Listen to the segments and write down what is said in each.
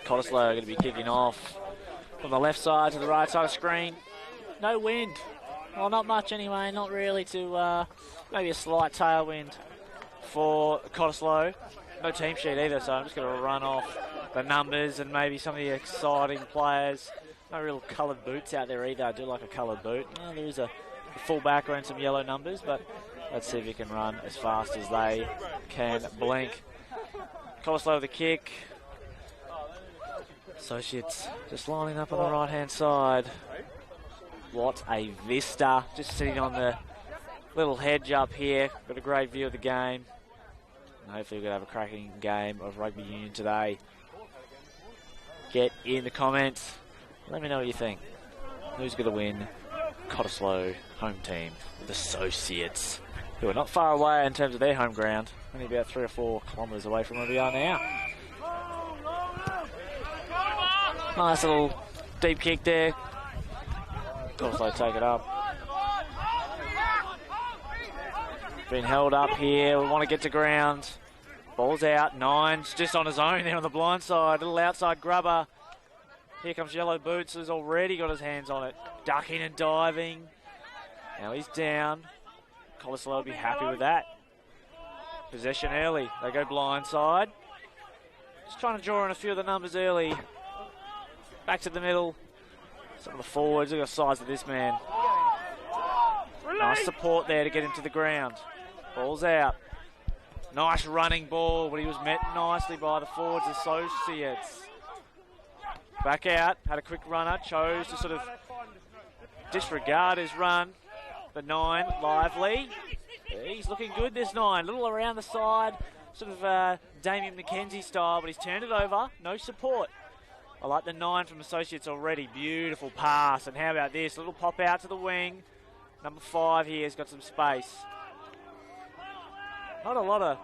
Cottesloe going to be kicking off from the left side to the right side of the screen. No wind. Well, not much anyway, not really to maybe a slight tailwind for Cottesloe. No team sheet either, so I'm just going to run off the numbers and maybe some of the exciting players. No real coloured boots out there either. I do like a coloured boot. There is a fullback wearing some yellow numbers, but let's see if he can run as fast as they can blink. Cottesloe with the kick. Associates just lining up on the right-hand side. What a vista. Just sitting on the little hedge up here. Got a great view of the game. And hopefully we're going to have a cracking game of rugby union today. Get in the comments. Let me know what you think. Who's going to win? Cottesloe home team with Associates, who are not far away in terms of their home ground. Only about 3 or 4 kilometres away from where we are now. Nice little deep kick there. Cottesloe take it up. Been held up here. We want to get to ground. Ball's out. Nine's just on his own there on the blind side. Little outside grubber. Here comes Yellow Boots, who's already got his hands on it. Ducking and diving. Now he's down. Cottesloe will be happy with that. Possession early. They go blind side. Just trying to draw in a few of the numbers early. Back to the middle. Some of the forwards. Look at the size of this man. Nice support there to get him to the ground. Ball's out. Nice running ball, but he was met nicely by the forwards Associates. Back out, had a quick runner, chose to sort of disregard his run. The 9, lively. He's looking good, this 9. A little around the side, sort of Damien McKenzie style, but he's turned it over. No support. I like the 9 from Associates already. Beautiful pass. And how about this? A little pop out to the wing. Number 5 here has got some space. Not a lot of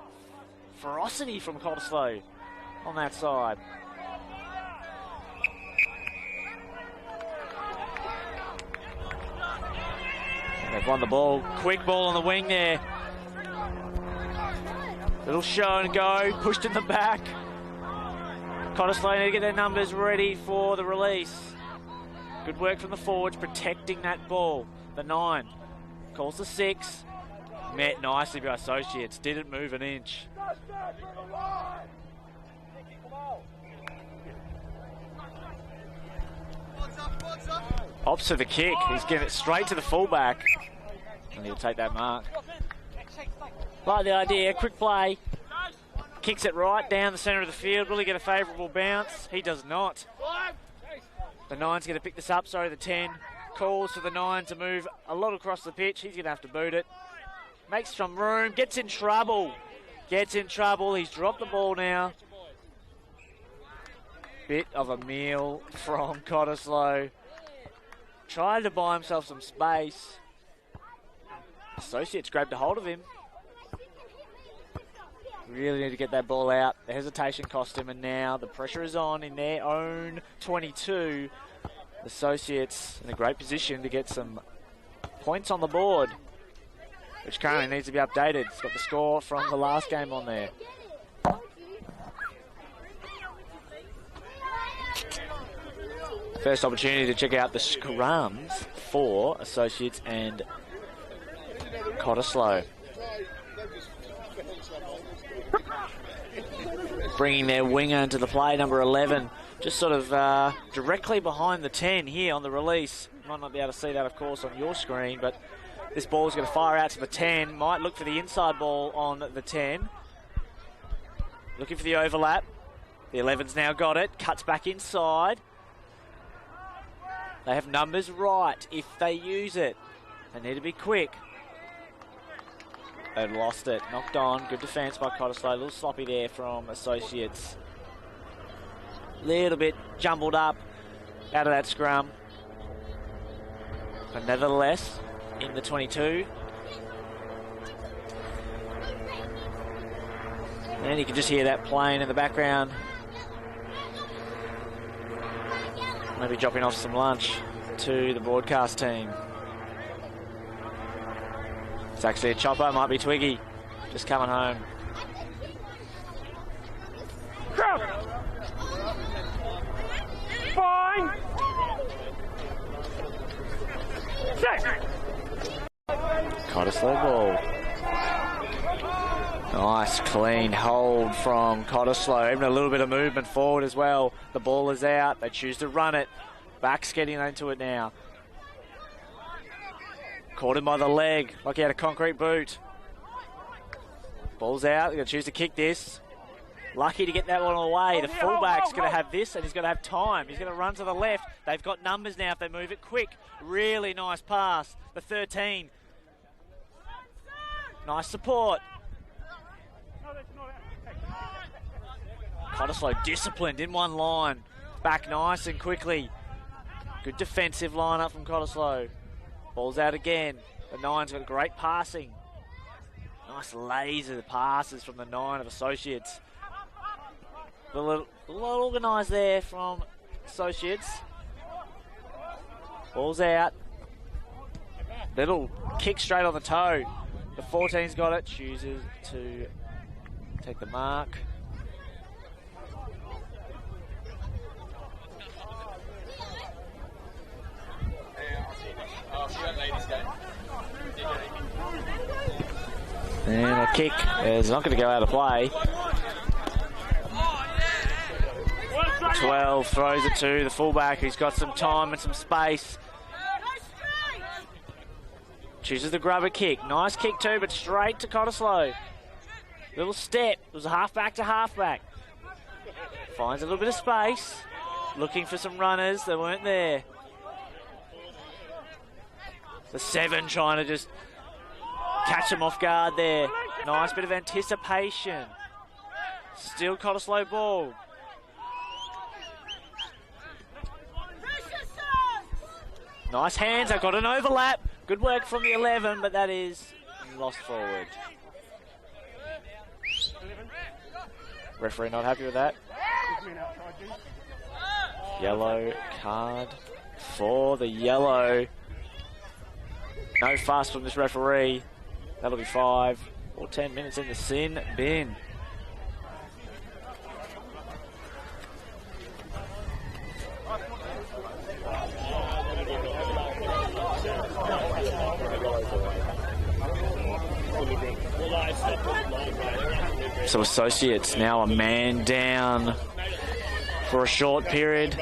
ferocity from Cottesloe on that side. They've won the ball. Quick ball on the wing there. Little show and go. Pushed in the back. Cottesloe need to get their numbers ready for the release. Good work from the forwards protecting that ball. The 9 calls the 6. Met nicely by Associates. Didn't move an inch. Opts for the kick. He's getting it straight to the fullback. And he'll take that mark. Like the idea. Quick play. Kicks it right down the centre of the field. Will he get a favourable bounce? He does not. The 9's going to pick this up. Sorry, the 10. Calls for the 9 to move a lot across the pitch. He's going to have to boot it. Makes some room. Gets in trouble. Gets in trouble. He's dropped the ball now. Bit of a meal from Cottesloe. Tried to buy himself some space. Associates grabbed a hold of him. Really need to get that ball out. The hesitation cost him, and now the pressure is on in their own 22. Associates in a great position to get some points on the board, which currently needs to be updated. It's got the score from the last game on there. First opportunity to check out the scrums for Associates and Cottesloe. Bringing their winger into the play, number 11. Just sort of directly behind the 10 here on the release. Might not be able to see that, of course, on your screen, but this ball is going to fire out to the 10. Might look for the inside ball on the 10. Looking for the overlap. The 11's now got it. Cuts back inside. They have numbers right if they use it. They need to be quick. They've lost it. Knocked on. Good defence by Cottesloe. A little sloppy there from Associates. Little bit jumbled up out of that scrum. But nevertheless, in the 22. And you can just hear that playing in the background. Maybe dropping off some lunch to the broadcast team. It's actually a chopper, might be Twiggy, just coming home. Cottesloe ball. Nice clean hold from Cottesloe. Even a little bit of movement forward as well. The ball is out. They choose to run it. Back's getting into it now. Caught him by the leg like he had a concrete boot. Ball's out. They're going to choose to kick this. Lucky to get that one away. The fullback's going to have this and he's going to have time. He's going to run to the left. They've got numbers now if they move it quick. Really nice pass. The 13. Nice support. Cottesloe disciplined in one line. Back nice and quickly. Good defensive line-up from Cottesloe. Ball's out again. The 9's got great passing. Nice laser passes from the 9 of Associates. A lot organised there from Associates. Ball's out. Little kick straight on the toe. The 14's got it. Chooses to take the mark. And a kick is not going to go out of play. 12 throws it to the fullback who's got some time and some space. Chooses the grubber kick. Nice kick too, but straight to Cottesloe. Little step. It was a halfback to halfback. Finds a little bit of space. Looking for some runners. They weren't there. The 7 trying to just catch him off guard there. Nice bit of anticipation. Still Cottesloe ball. Nice hands. I got an overlap. Good work from the 11, but that is lost forward. Referee not happy with that. Yellow card for the yellow. No fuss from this referee. That'll be 5 or 10 minutes in the sin bin. So Associates now a man down for a short period.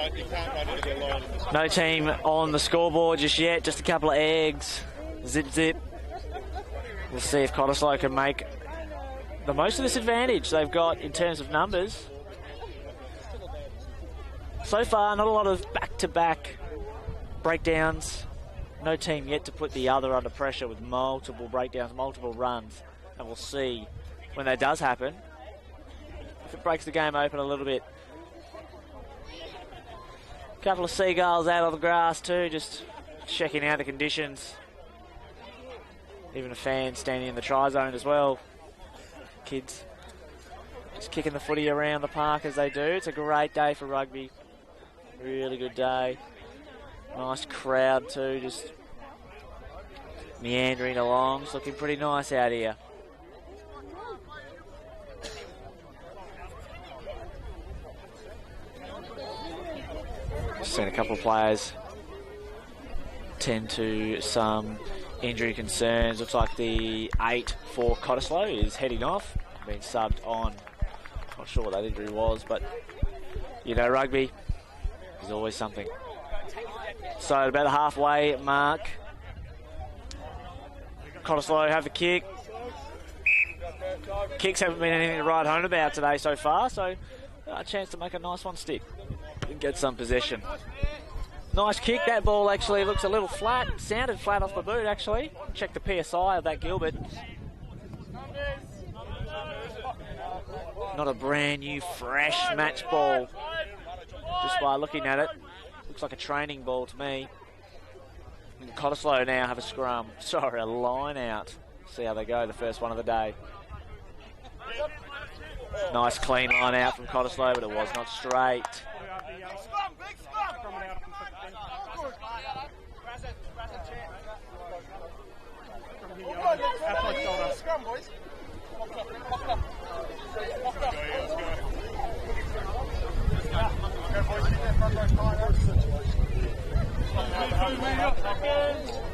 No team on the scoreboard just yet, just a couple of eggs. Zip, zip. We'll see if Cottesloe can make the most of this advantage they've got in terms of numbers. So far, not a lot of back-to-back breakdowns. No team yet to put the other under pressure with multiple breakdowns, multiple runs. And we'll see when that does happen, if it breaks the game open a little bit. A couple of seagulls out on the grass too, just checking out the conditions. Even a fan standing in the try zone as well. Kids just kicking the footy around the park as they do. It's a great day for rugby. Really good day. Nice crowd too, just meandering along. It's looking pretty nice out here. Seen a couple of players tend to some injury concerns. Looks like the 8 for Cottesloe is heading off, being subbed on. Not sure what that injury was, but you know, rugby is always something. So at about the halfway mark, Cottesloe have the kick. Kicks haven't been anything to write home about today so far, so a chance to make a nice one stick and get some possession. Nice kick. That ball actually looks a little flat. Sounded flat off the boot actually. Check the PSI of that Gilbert. Not a brand new fresh match ball. Just by looking at it, looks like a training ball to me. And Cottesloe now have a scrum. Sorry, a line out. See how they go, the first one of the day. Nice clean line out from Cottesloe, but it was not straight.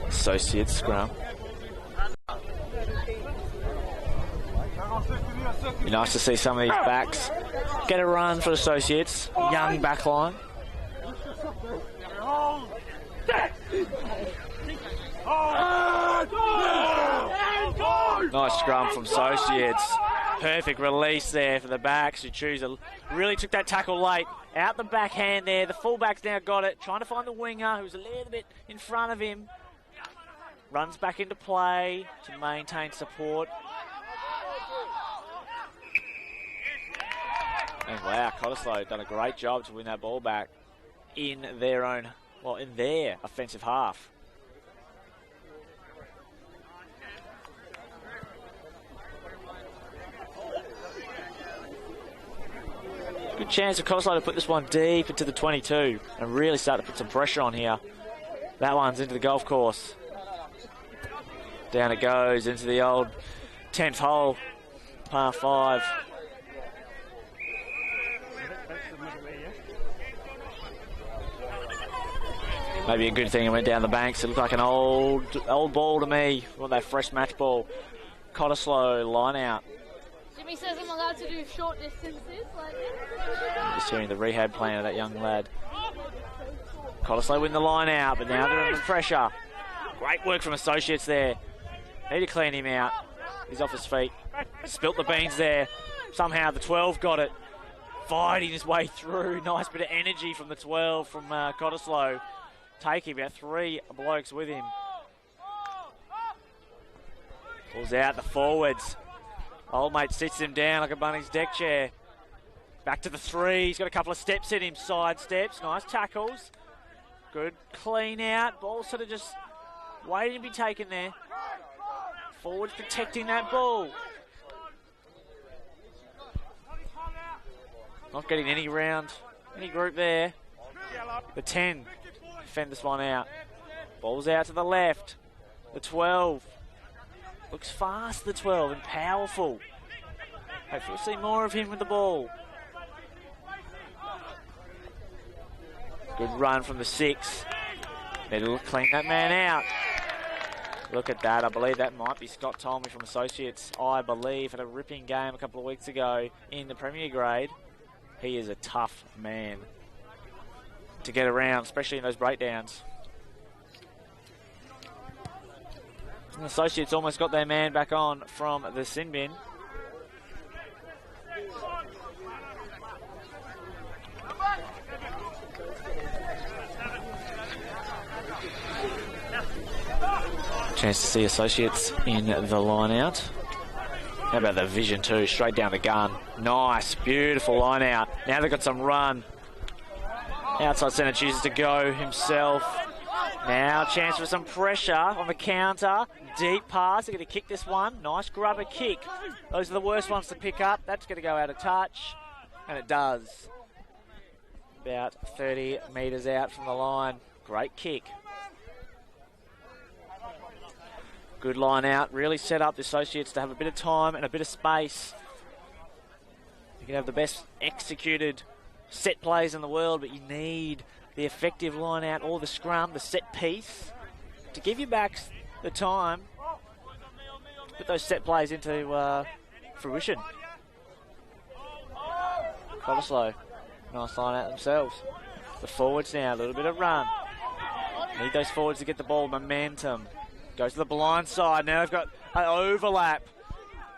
Associates scrum. Be nice to see some of these backs get a run for Associates. Young backline. Nice scrum from Associates. Perfect release there for the backs who really took that tackle late. Out the backhand there. The fullback's now got it. Trying to find the winger who's a little bit in front of him. Runs back into play to maintain support. And wow, Cottesloe done a great job to win that ball back in their offensive half. Good chance for Cottesloe to put this one deep into the 22 and really start to put some pressure on here. That one's into the golf course. Down it goes into the old 10th hole, par 5. Maybe a good thing it went down the banks. It looked like an old ball to me. Well, that fresh match ball. Cottesloe line out. Jimmy says I'm allowed to do short distances like this. Just hearing the rehab plan of that young lad. Cottesloe win the line out, but now they're under pressure. Great work from Associates there. Need to clean him out. He's off his feet. Spilt the beans there. Somehow the 12 got it. Fighting his way through. Nice bit of energy from the 12 from Cottesloe. Taking about 3 blokes with him. Pulls out the forwards. Old mate sits him down like a Bunnings deck chair. Back to the 3. He's got a couple of steps in him. Side steps. Nice tackles. Good clean out. Ball sort of just waiting to be taken there. Forwards protecting that ball. Not getting any group there. The 10 defend this one out. Ball's out to the left. The 12 looks fast, the 12, and powerful. Hopefully we'll see more of him with the ball. Good run from the 6. Need to clean that man out. Look at that. I believe that might be Scott Tolmie from Associates. I believe had a ripping game a couple of weeks ago in the Premier grade. He is a tough man to get around, especially in those breakdowns. And Associates almost got their man back on from the sin bin. Chance to see Associates in the line out. How about the vision too, straight down the gun. Nice, beautiful line out. Now they've got some run. Outside centre chooses to go himself. Now chance for some pressure on the counter. Deep pass, they're going to kick this one. Nice grubber kick. Those are the worst ones to pick up. That's going to go out of touch. And it does. About 30 metres out from the line. Great kick. Good line out. Really set up the Associates to have a bit of time and a bit of space. You can have the best executed set plays in the world, but you need the effective line out or the scrum, the set piece, to give your backs the time to put those set plays into fruition. Cottesloe, nice line out themselves. The forwards now, a little bit of run. Need those forwards to get the ball momentum. Goes to the blind side. Now they've got an overlap.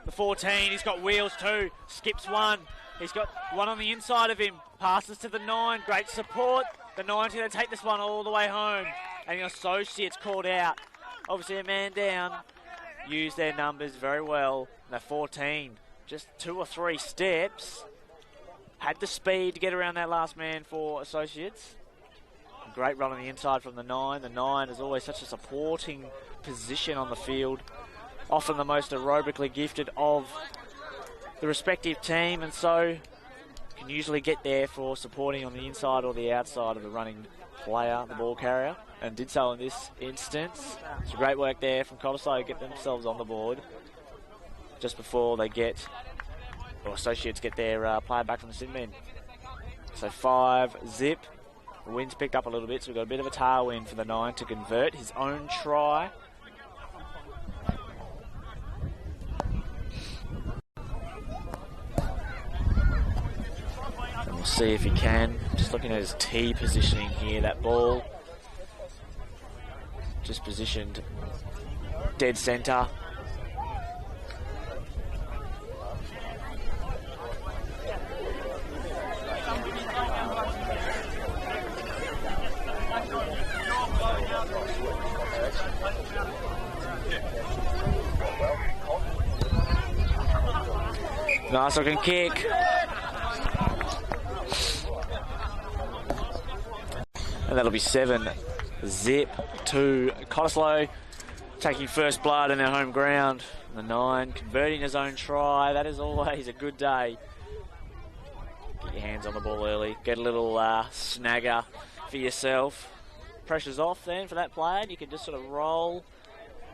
The 14, he's got wheels too. Skips one. He's got one on the inside of him. Passes to the 9. Great support. The 9's going to take this one all the way home. And the Associates called out. Obviously a man down. Used their numbers very well. And the 14, just 2 or 3 steps. Had the speed to get around that last man for Associates. Great run on the inside from the 9. The 9 is always such a supporting position on the field. Often the most aerobically gifted of the respective team, and so can usually get there for supporting on the inside or the outside of the running player, the ball carrier, and did so in this instance. It's great work there from Cottesloe to get themselves on the board just before they Associates get their player back from the sin bin. So 5-zip. The wind's picked up a little bit, so we've got a bit of a tailwind for the 9 to convert his own try. And we'll see if he can. Just looking at his tee positioning here, that ball just positioned dead centre. Nice looking kick. And that'll be 7-0 to Cottesloe, taking first blood in their home ground. The 9 converting his own try. That is always a good day. Get your hands on the ball early. Get a little snagger for yourself. Pressure's off then for that player, and you can just sort of roll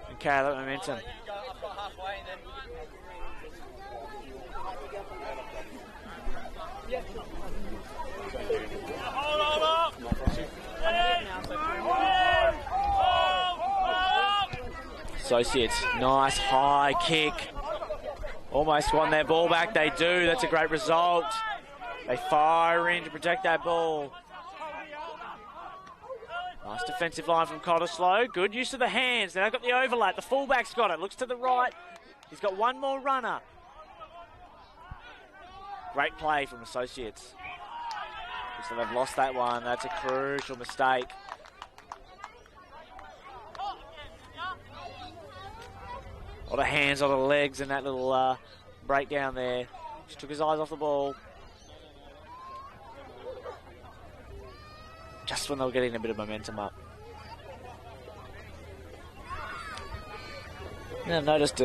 and carry that momentum. Associates, nice high kick. Almost won their ball back. They do. That's a great result. They fire in to protect that ball. Nice defensive line from Cottesloe. Good use of the hands. Now they've got the overlap. The fullback's got it. Looks to the right. He's got one more runner. Great play from Associates. So they've lost that one. That's a crucial mistake. A lot of hands on the legs in that little breakdown there. Just took his eyes off the ball. Just when they were getting a bit of momentum up. Now noticed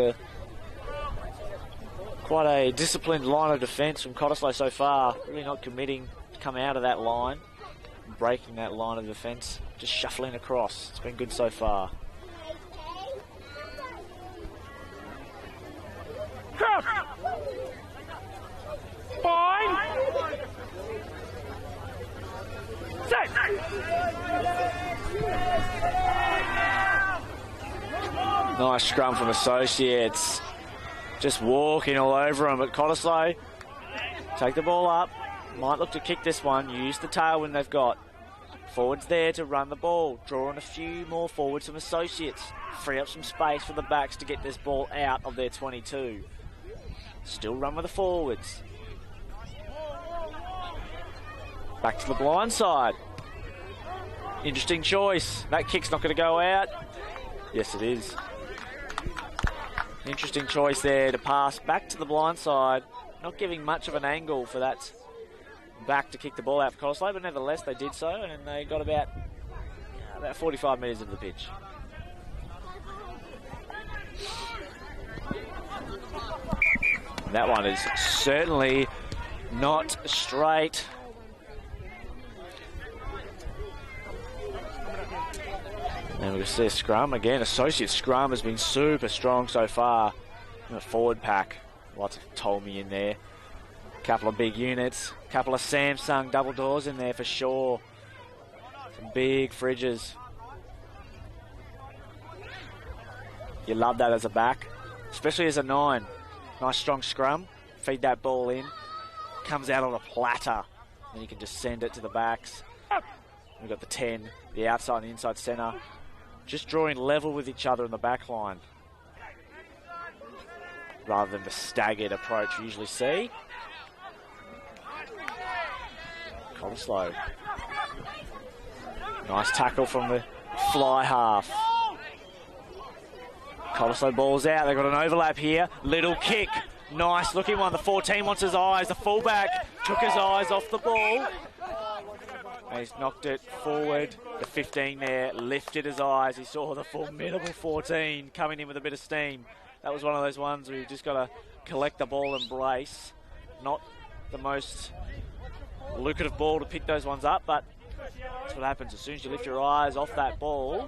quite a disciplined line of defence from Cottesloe so far. Really not committing to come out of that line. Breaking that line of defence. Just shuffling across. It's been good so far. Nice scrum from Associates. Just walking all over them, but Cottesloe take the ball up. Might look to kick this one. Use the tailwind they've got. Forwards there to run the ball. Drawing a few more forwards from Associates. Free up some space for the backs to get this ball out of their 22. Still run with the forwards. Back to the blind side. Interesting choice. That kick's not going to go out. Yes, it is. Interesting choice there to pass back to the blind side. Not giving much of an angle for that back to kick the ball out for Cottesloe, but nevertheless they did so, and they got about 45 metres of the pitch. And that one is certainly not straight. And we can see a scrum again. Associate scrum has been super strong so far. The forward pack, lots of Tolmy in there. Couple of big units, couple of Samsung double doors in there for sure. Some big fridges. You love that as a back, especially as a 9. Nice strong scrum. Feed that ball in. Comes out on a platter. And you can just send it to the backs. We've got the 10, the outside and inside centre. Just drawing level with each other in the back line. Rather than the staggered approach we usually see. Cottesloe. Nice tackle from the fly half. Cottesloe balls out. They've got an overlap here. Little kick. Nice looking one. The 14 wants his eyes. The fullback took his eyes off the ball. And he's knocked it forward. The 15 there lifted his eyes. He saw the formidable 14 coming in with a bit of steam. That was one of those ones where you've just got to collect the ball and brace. Not the most lucrative ball to pick those ones up, but that's what happens. As soon as you lift your eyes off that ball,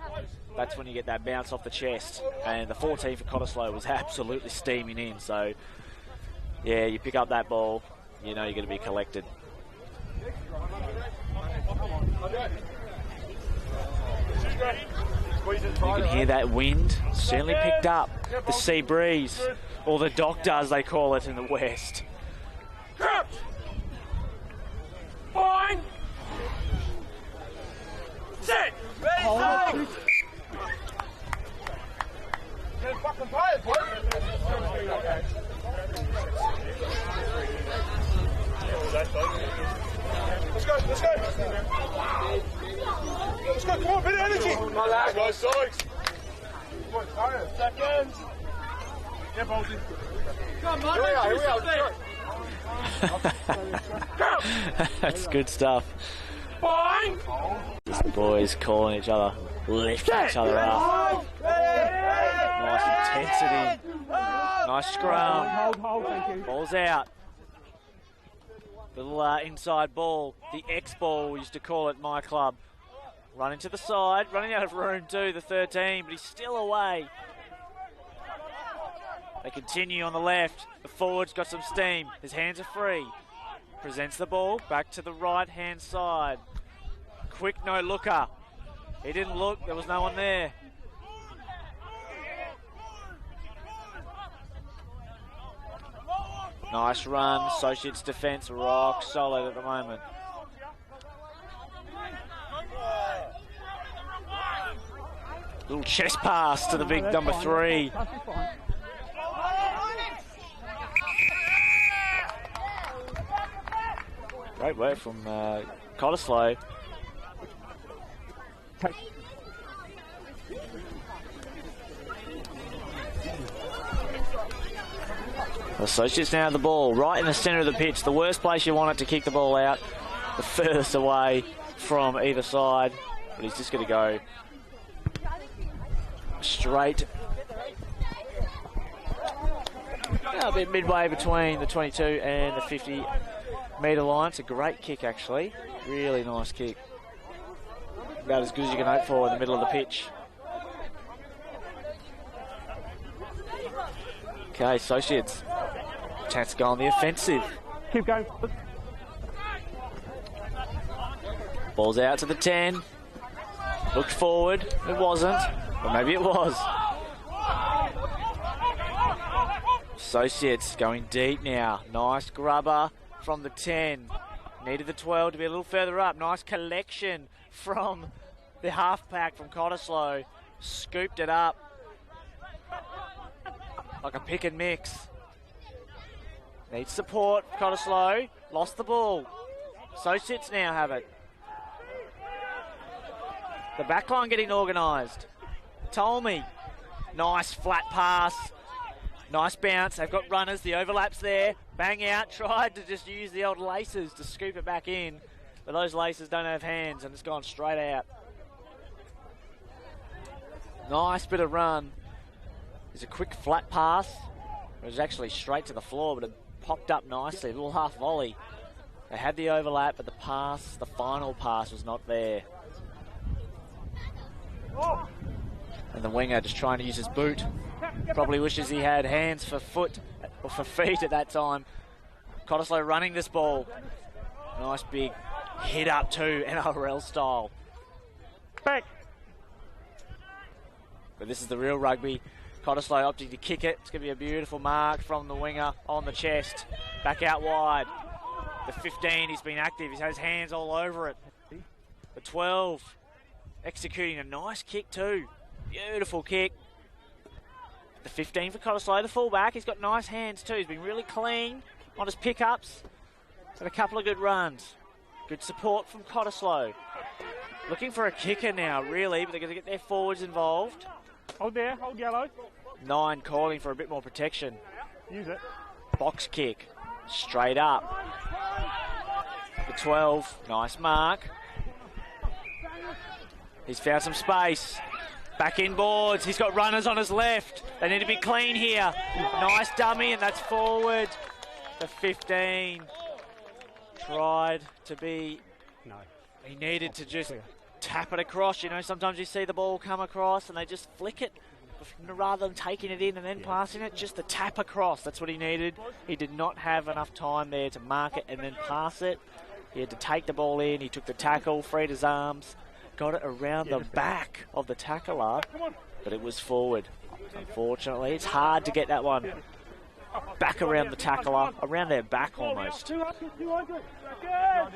that's when you get that bounce off the chest. And the 14 for Cottesloe was absolutely steaming in. So, yeah, you pick up that ball, you know you're going to be collected. can hear that wind. Certainly picked up the sea breeze, or the doctor as they call it in the west. Fine. Set. Ready. You're fucking tired, boy. Let's go. Let's go. Let's go. Come on, bit of energy. Let's go, sides. Seconds. Yeah, Bolton. Come on, here we are. That's good stuff. Fine. Just the boys calling each other, lifting each other up. Nice intensity. Nice scrum. Ball's out. Little inside ball. The X ball, we used to call it my club. Running to the side, running out of room too, the 13, but he's still away. They continue on the left. The forward's got some steam. His hands are free. Presents the ball back to the right-hand side. Quick no-looker. He didn't look. There was no one there. Nice run. Associates defence rock solid at the moment. Little chest pass to the big number 3. Great work from Cottesloe. Associates now have the ball right in the centre of the pitch. The worst place you want it to kick the ball out. The furthest away from either side. But he's just going to go straight. A bit midway between the 22 and the 50 metre line. It's a great kick actually. Really nice kick. About as good as you can hope for in the middle of the pitch. Okay, Associates. Chance to go on the offensive. Keep going. Ball's out to the 10. Looked forward. It wasn't. Or maybe it was. Associates going deep now. Nice grubber from the 10. Needed the 12 to be a little further up. Nice collection from the half-pack from Cottesloe. Scooped it up. Like a pick and mix. Needs support, Cottesloe. Lost the ball. Associates now have it. The backline getting organised. Tolmie. Nice flat pass. Nice bounce. They've got runners. The overlap's there. Bang out. Tried to just use the old laces to scoop it back in. But those laces don't have hands and it's gone straight out. Nice bit of run. There's a quick flat pass. It was actually straight to the floor, but it popped up nicely. A little half volley. They had the overlap, but the pass, the final pass, was not there. And the winger just trying to use his boot. Probably wishes he had hands for foot or for feet at that time. Cottesloe running this ball. Nice big hit up too, NRL style. Back. But this is the real rugby. Cottesloe opting to kick it. It's going to be a beautiful mark from the winger on the chest. Back out wide. The 15, he's been active. He's had his hands all over it. The 12, executing a nice kick too. Beautiful kick. The 15 for Cottesloe, the fullback. He's got nice hands too. He's been really clean on his pickups. Had a couple of good runs. Good support from Cottesloe. Looking for a kicker now, really, but they're going to get their forwards involved. Hold there, hold yellow. 9 calling for a bit more protection. Use it. Box kick. Straight up. The 12. Nice mark. He's found some space. Back in boards. He's got runners on his left. They need to be clean here. Nice dummy, and that's forward. The 15. Tried to be... No. He needed to just tap it across. You know, sometimes you see the ball come across and they just flick it rather than taking it in and then passing it. Just the tap across. That's what he needed. He did not have enough time there to mark it and then pass it. He had to take the ball in. He took the tackle, freed his arms, got it around the back of the tackler, but it was forward. Unfortunately, it's hard to get that one back around the tackler, around their back almost,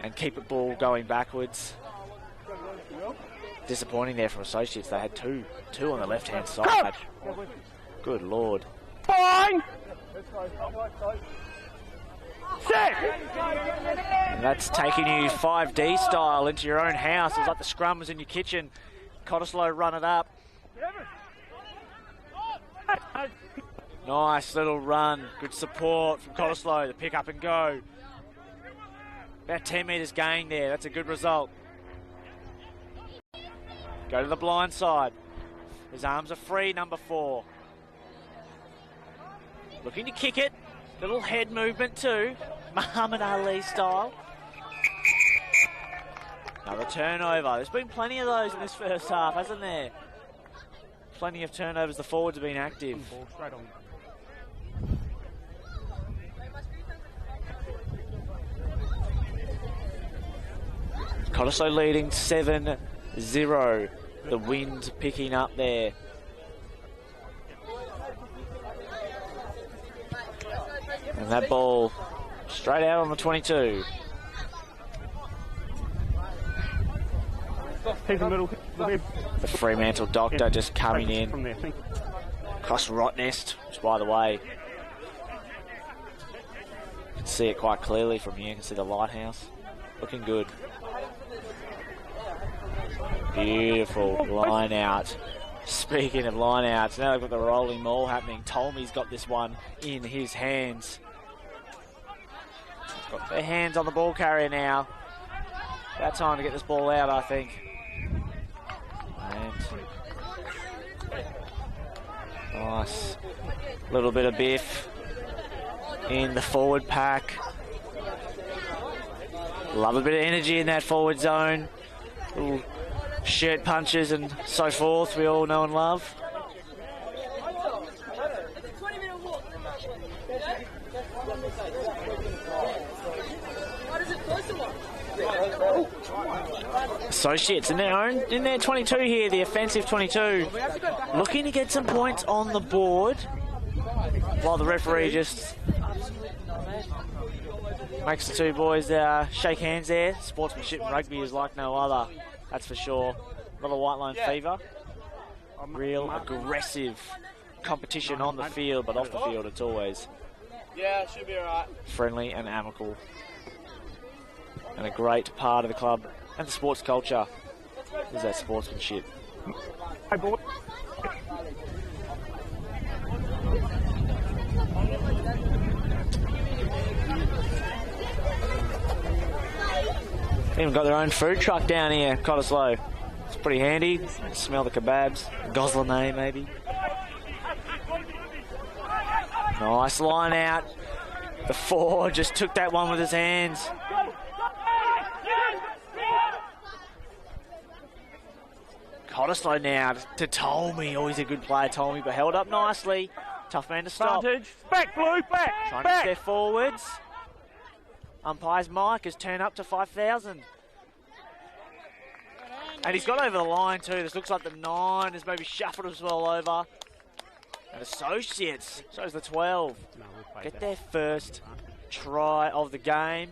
and keep the ball going backwards. Disappointing there from Associates. They had two on the left-hand side. Good Lord. Fine. And that's taking you 5D style into your own house. It's like the scrum was in your kitchen. Cottesloe run it up. Nice little run. Good support from Cottesloe to pick up and go. About 10 metres gain there. That's a good result. Go to the blind side. His arms are free, number 4. Looking to kick it. Little head movement too. Muhammad Ali style. Another turnover. There's been plenty of those in this first half, hasn't there? Plenty of turnovers. The forwards have been active. Cottesloe leading 7-0. The wind picking up there. And that ball straight out on the 22. The Fremantle doctor just coming in. Across Rottnest, which by the way, you can see it quite clearly from here. You can see the lighthouse. Looking good. Beautiful line out. Speaking of line outs, now they've got the rolling maul happening. Tolmy's got this one in his hands. Got their hands on the ball carrier now. About time to get this ball out, I think. And nice little bit of biff in the forward pack. Love a bit of energy in that forward zone. Little shirt punches and so forth, we all know and love. Associates in their 22 here, the offensive 22, looking to get some points on the board, while the referee just makes the two boys shake hands there. Sportsmanship in rugby is like no other, that's for sure. Not a white line fever. Real aggressive competition on the field, but off the field it's always should be alright. Friendly and amicable. And a great part of the club and the sports culture is that sportsmanship. Hey, boy. Even got their own food truck down here, Cottesloe. It's pretty handy. Smell the kebabs. Goslinay, maybe. Nice line out. The 4 just took that one with his hands. Cottesloe now to Tolmy. Always a good player, Tolmy, but held up nicely. Tough man to stop. Advantage. Back, Blue, back. Trying to get their forwards. Umpire's mic has turned up to 5,000. And he's got over the line too. This looks like the 9 has maybe shuffled as well over. And Associates shows the 12. Get their first try of the game.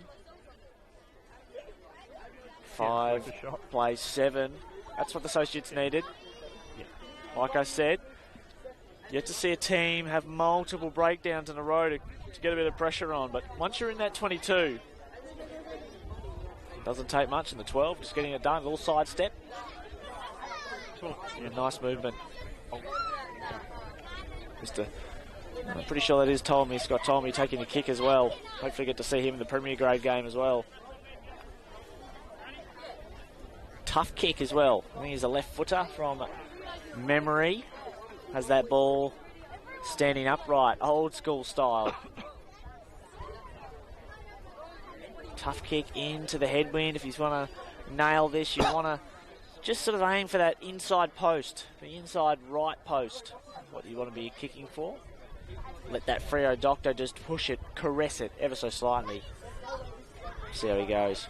5 plays 7. That's what the Associates needed. Like I said, yet to see a team have multiple breakdowns in a row to get a bit of pressure on. But once you're in that 22, it doesn't take much in the 12. Just getting it done. A little side step. Yeah, nice movement. I'm pretty sure that is Tolmy. Scott Tolmy taking a kick as well. Hopefully get to see him in the Premier Grade game as well. Tough kick as well. I think he's a left footer from memory. Has that ball standing upright, old school style. Tough kick into the headwind. If you want to nail this, you want to just sort of aim for that inside post, the inside right post. What you want to be kicking for. Let that Freo doctor just push it, caress it ever so slightly. See how he goes.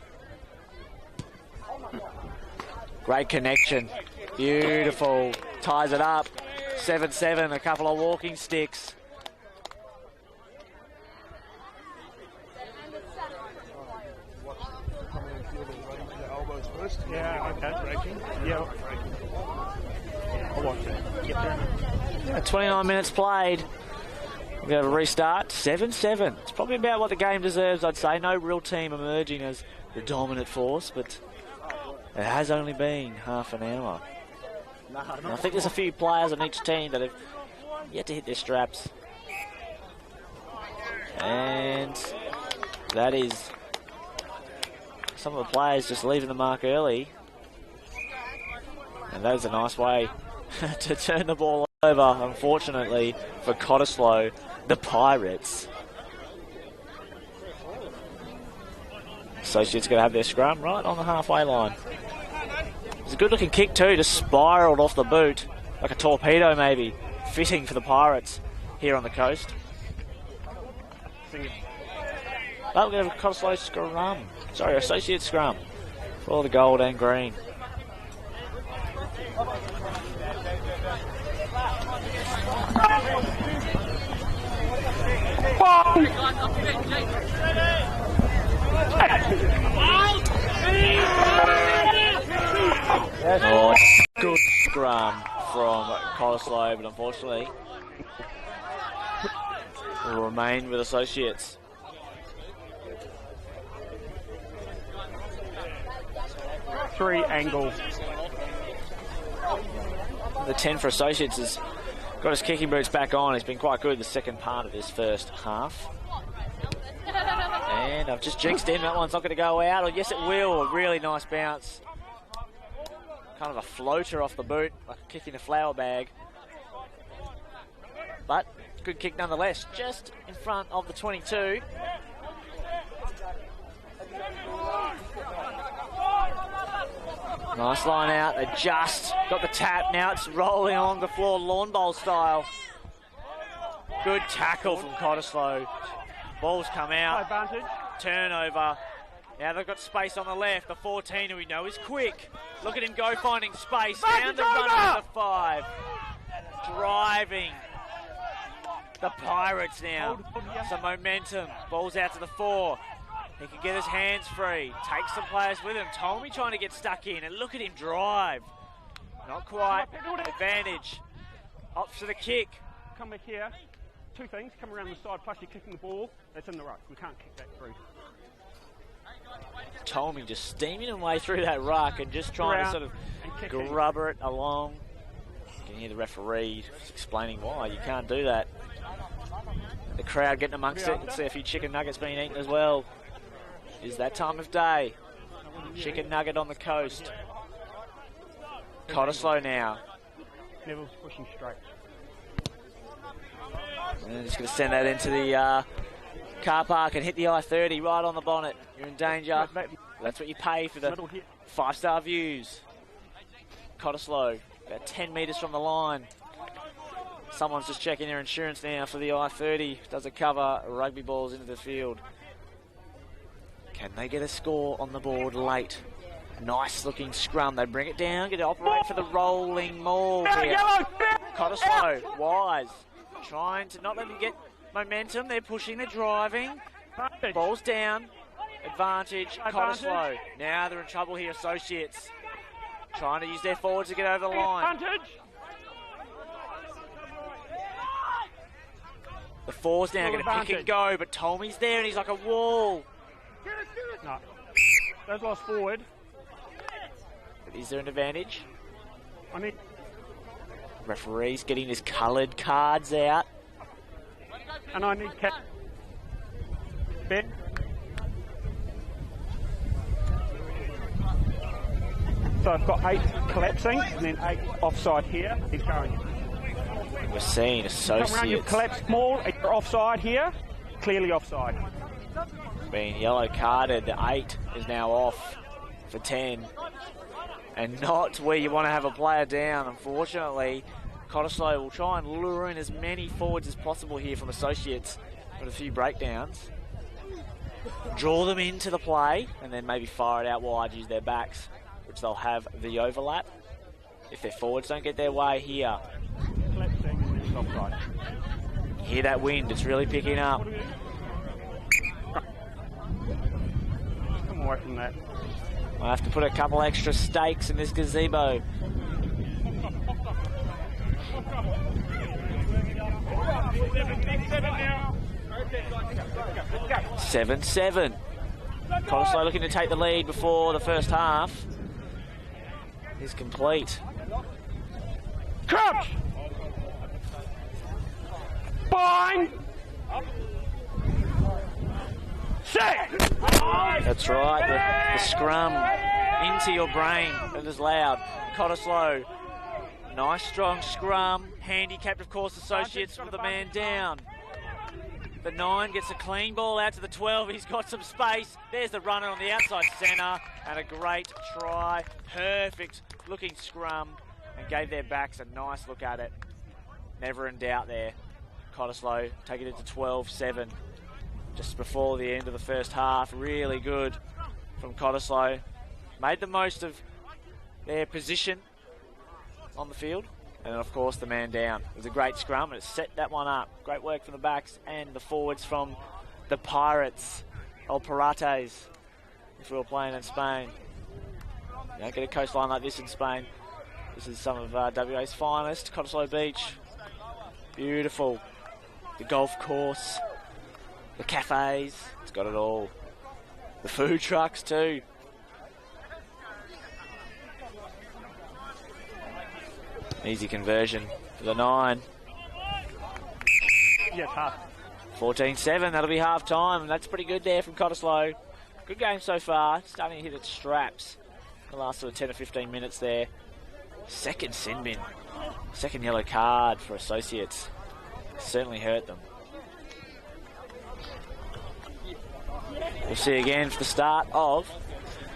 Great connection. Beautiful. Ties it up. 7-7, a couple of walking sticks. Yeah, okay, breaking. Yeah, breaking. I'll watch it. Get there. 29 minutes played. We're going to restart. 7-7. It's probably about what the game deserves, I'd say. No real team emerging as the dominant force, but it has only been half an hour. And I think there's a few players on each team that have yet to hit their straps. And that is some of the players just leaving the mark early. And that is a nice way to turn the ball over, unfortunately, for Cottesloe, the Pirates. Associates going to have their scrum right on the halfway line. It's a good looking kick too, just spiralled off the boot, like a torpedo maybe, fitting for the Pirates here on the coast. But we're going to have a Cottesloe scrum. Sorry, Associate scrum for all the gold and green. Oh, good scrum from Cottesloe, but unfortunately will remain with Associates. Three angle. The 10 for Associates has got his kicking boots back on. He's been quite good the second part of this first half. And I've just jinxed in. That one's not going to go out. Or yes, it will. A really nice bounce. Kind of a floater off the boot, like a kick in a flour bag. But good kick nonetheless. Just in front of the 22. Nice line out. They just got the tap. Now it's rolling along the floor, lawn bowl style. Good tackle from Cottesloe. Ball's come out. Advantage. Turnover. Now they've got space on the left. The 14, who we know is quick. Look at him go finding space. Down the run of the 5. Driving the Pirates now. Some momentum. Ball's out to the 4. He can get his hands free. Takes some players with him. Tommy trying to get stuck in. And look at him drive. Not quite. Advantage. Up to the kick. Come back here. Two things. Come around the side, plus you're kicking the ball. That's in the ruck. We can't kick that through. Tommy just steaming away through that ruck and just trying to sort of grubber it along. You can hear the referee explaining why you can't do that. The crowd getting amongst it. See a few chicken nuggets being eaten as well. It is that time of day. Chicken nugget on the coast. Cottesloe now. Neville's pushing straight. And just going to send that into the car park and hit the I-30 right on the bonnet. You're in danger. That's what you pay for the 5-star views. Cottesloe, about 10 metres from the line. Someone's just checking their insurance now for the I-30. Does it cover rugby balls into the field? Can they get a score on the board late? Nice looking scrum. They bring it down, get it operate for the rolling maul here. Cottesloe, wise. Trying to not let them get momentum. They're pushing, they're driving. Ball's down. Advantage, Cottesloe. Now they're in trouble here, Associates. Trying to use their forwards to get over the line. The 4's now going to pick and go, but Tommy's there and he's like a wall. No. Those lost forward. But is there an advantage? I mean, referee's getting his coloured cards out. And I need Ben. So I've got 8 collapsing and then 8 offside here. He's going. We're seeing Associates. Come around, you collapse small, you're offside here, clearly offside. Being yellow carded, 8 is now off for 10. And not where you want to have a player down. Unfortunately, Cottesloe will try and lure in as many forwards as possible here from Associates, but a few breakdowns. Draw them into the play and then maybe fire it out wide, use their backs. which they'll have the overlap if their forwards don't get their way here. Hear that wind, it's really picking up. Come away from that. I'll have to put a couple extra stakes in this gazebo. 7-7. Cottesloe looking to take the lead before the first half is complete. Crouch! Bind! Set! That's right, the scrum into your brain. It is loud. Cottesloe, nice strong scrum. Handicapped, of course, Associates with the man down. The 9 gets a clean ball out to the 12. He's got some space. There's the runner on the outside centre. And a great try. Perfect looking scrum. And gave their backs a nice look at it. Never in doubt there. Cottesloe taking it to 12-7. Just before the end of the first half. Really good from Cottesloe. Made the most of their position on the field. And of course the man down. It was a great scrum and it set that one up. Great work from the backs and the forwards from the Pirates. Old Pirates, if we were playing in Spain. You don't get a coastline like this in Spain. This is some of WA's finest. Cottesloe Beach. Beautiful. The golf course. The cafes. It's got it all. The food trucks too. Easy conversion for the 9. Yes, half. 14-7, that'll be half time. That's pretty good there from Cottesloe. Good game so far. Starting to hit its straps. The last sort of 10 or 15 minutes there. Second sin bin. Second yellow card for Associates. Certainly hurt them. We'll see you again for the start of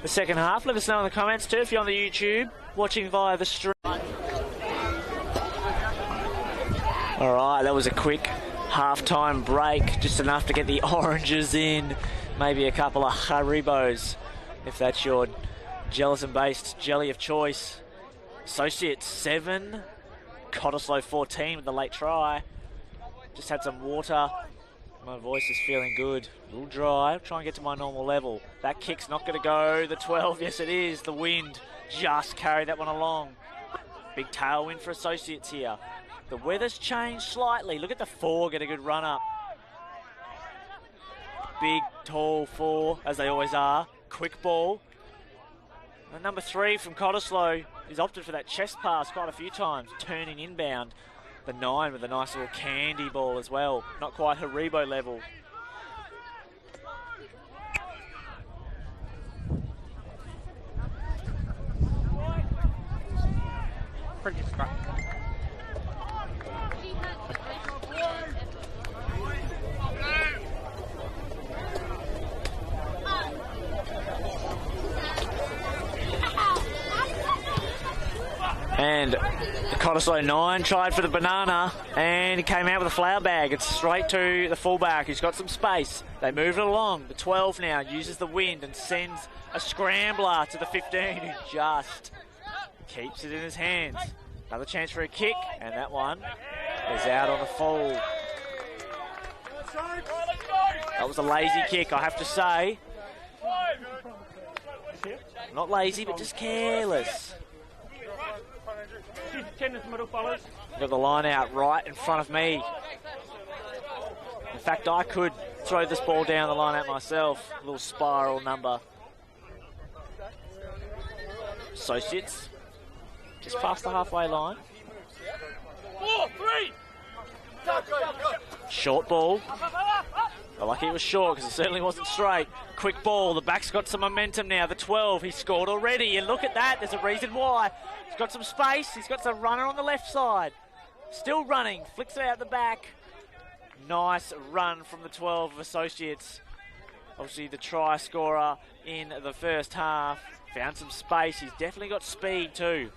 the second half. Let us know in the comments too if you're on the YouTube watching via the stream. All right, that was a quick half-time break, just enough to get the oranges in. Maybe a couple of Haribos, if that's your gelatin-based jelly of choice. Associates 7, Cottesloe 14 with the late try. Just had some water. My voice is feeling good. A little dry. I'll try and get to my normal level. That kick's not going to go. The 12, yes it is. The wind just carried that one along. Big tailwind for Associates here. The weather's changed slightly. Look at the 4 get a good run up. Big, tall 4, as they always are. Quick ball. And number 3 from Cottesloe is opted for that chest pass quite a few times, turning inbound. The 9 with a nice little candy ball as well. Not quite Haribo level. Pretty scrap. And the Cottesloe 9 tried for the banana and he came out with a flour bag. It's straight to the fullback who's got some space. They move it along. The 12 now uses the wind and sends a scrambler to the 15 who just keeps it in his hands. Another chance for a kick and that one is out on the full. That was a lazy kick, I have to say. Not lazy, but just careless. Got the line out right in front of me. In fact, I could throw this ball down the line at myself. A little spiral number. Associates just past the halfway line. 4, 3. Short ball. They're lucky it was short because it certainly wasn't straight. Quick ball. The back's got some momentum now. The 12, he scored already. And look at that. There's a reason why. He's got some space. He's got some runner on the left side. Still running. Flicks it out the back. Nice run from the 12 of Associates. Obviously the try scorer in the first half. Found some space. He's definitely got speed too.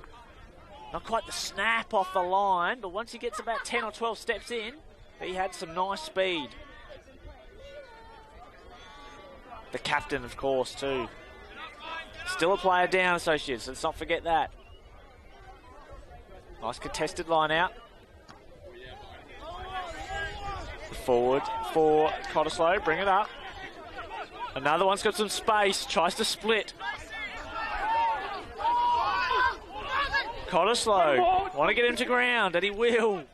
Not quite the snap off the line, but once he gets about 10 or 12 steps in, he had some nice speed. The captain, of course, too. Still a player down, Associates. Let's not forget that. Nice contested line out. Forward for Cottesloe. Bring it up. Another one's got some space. Tries to split. Cottesloe. Want to get him to ground, and he will.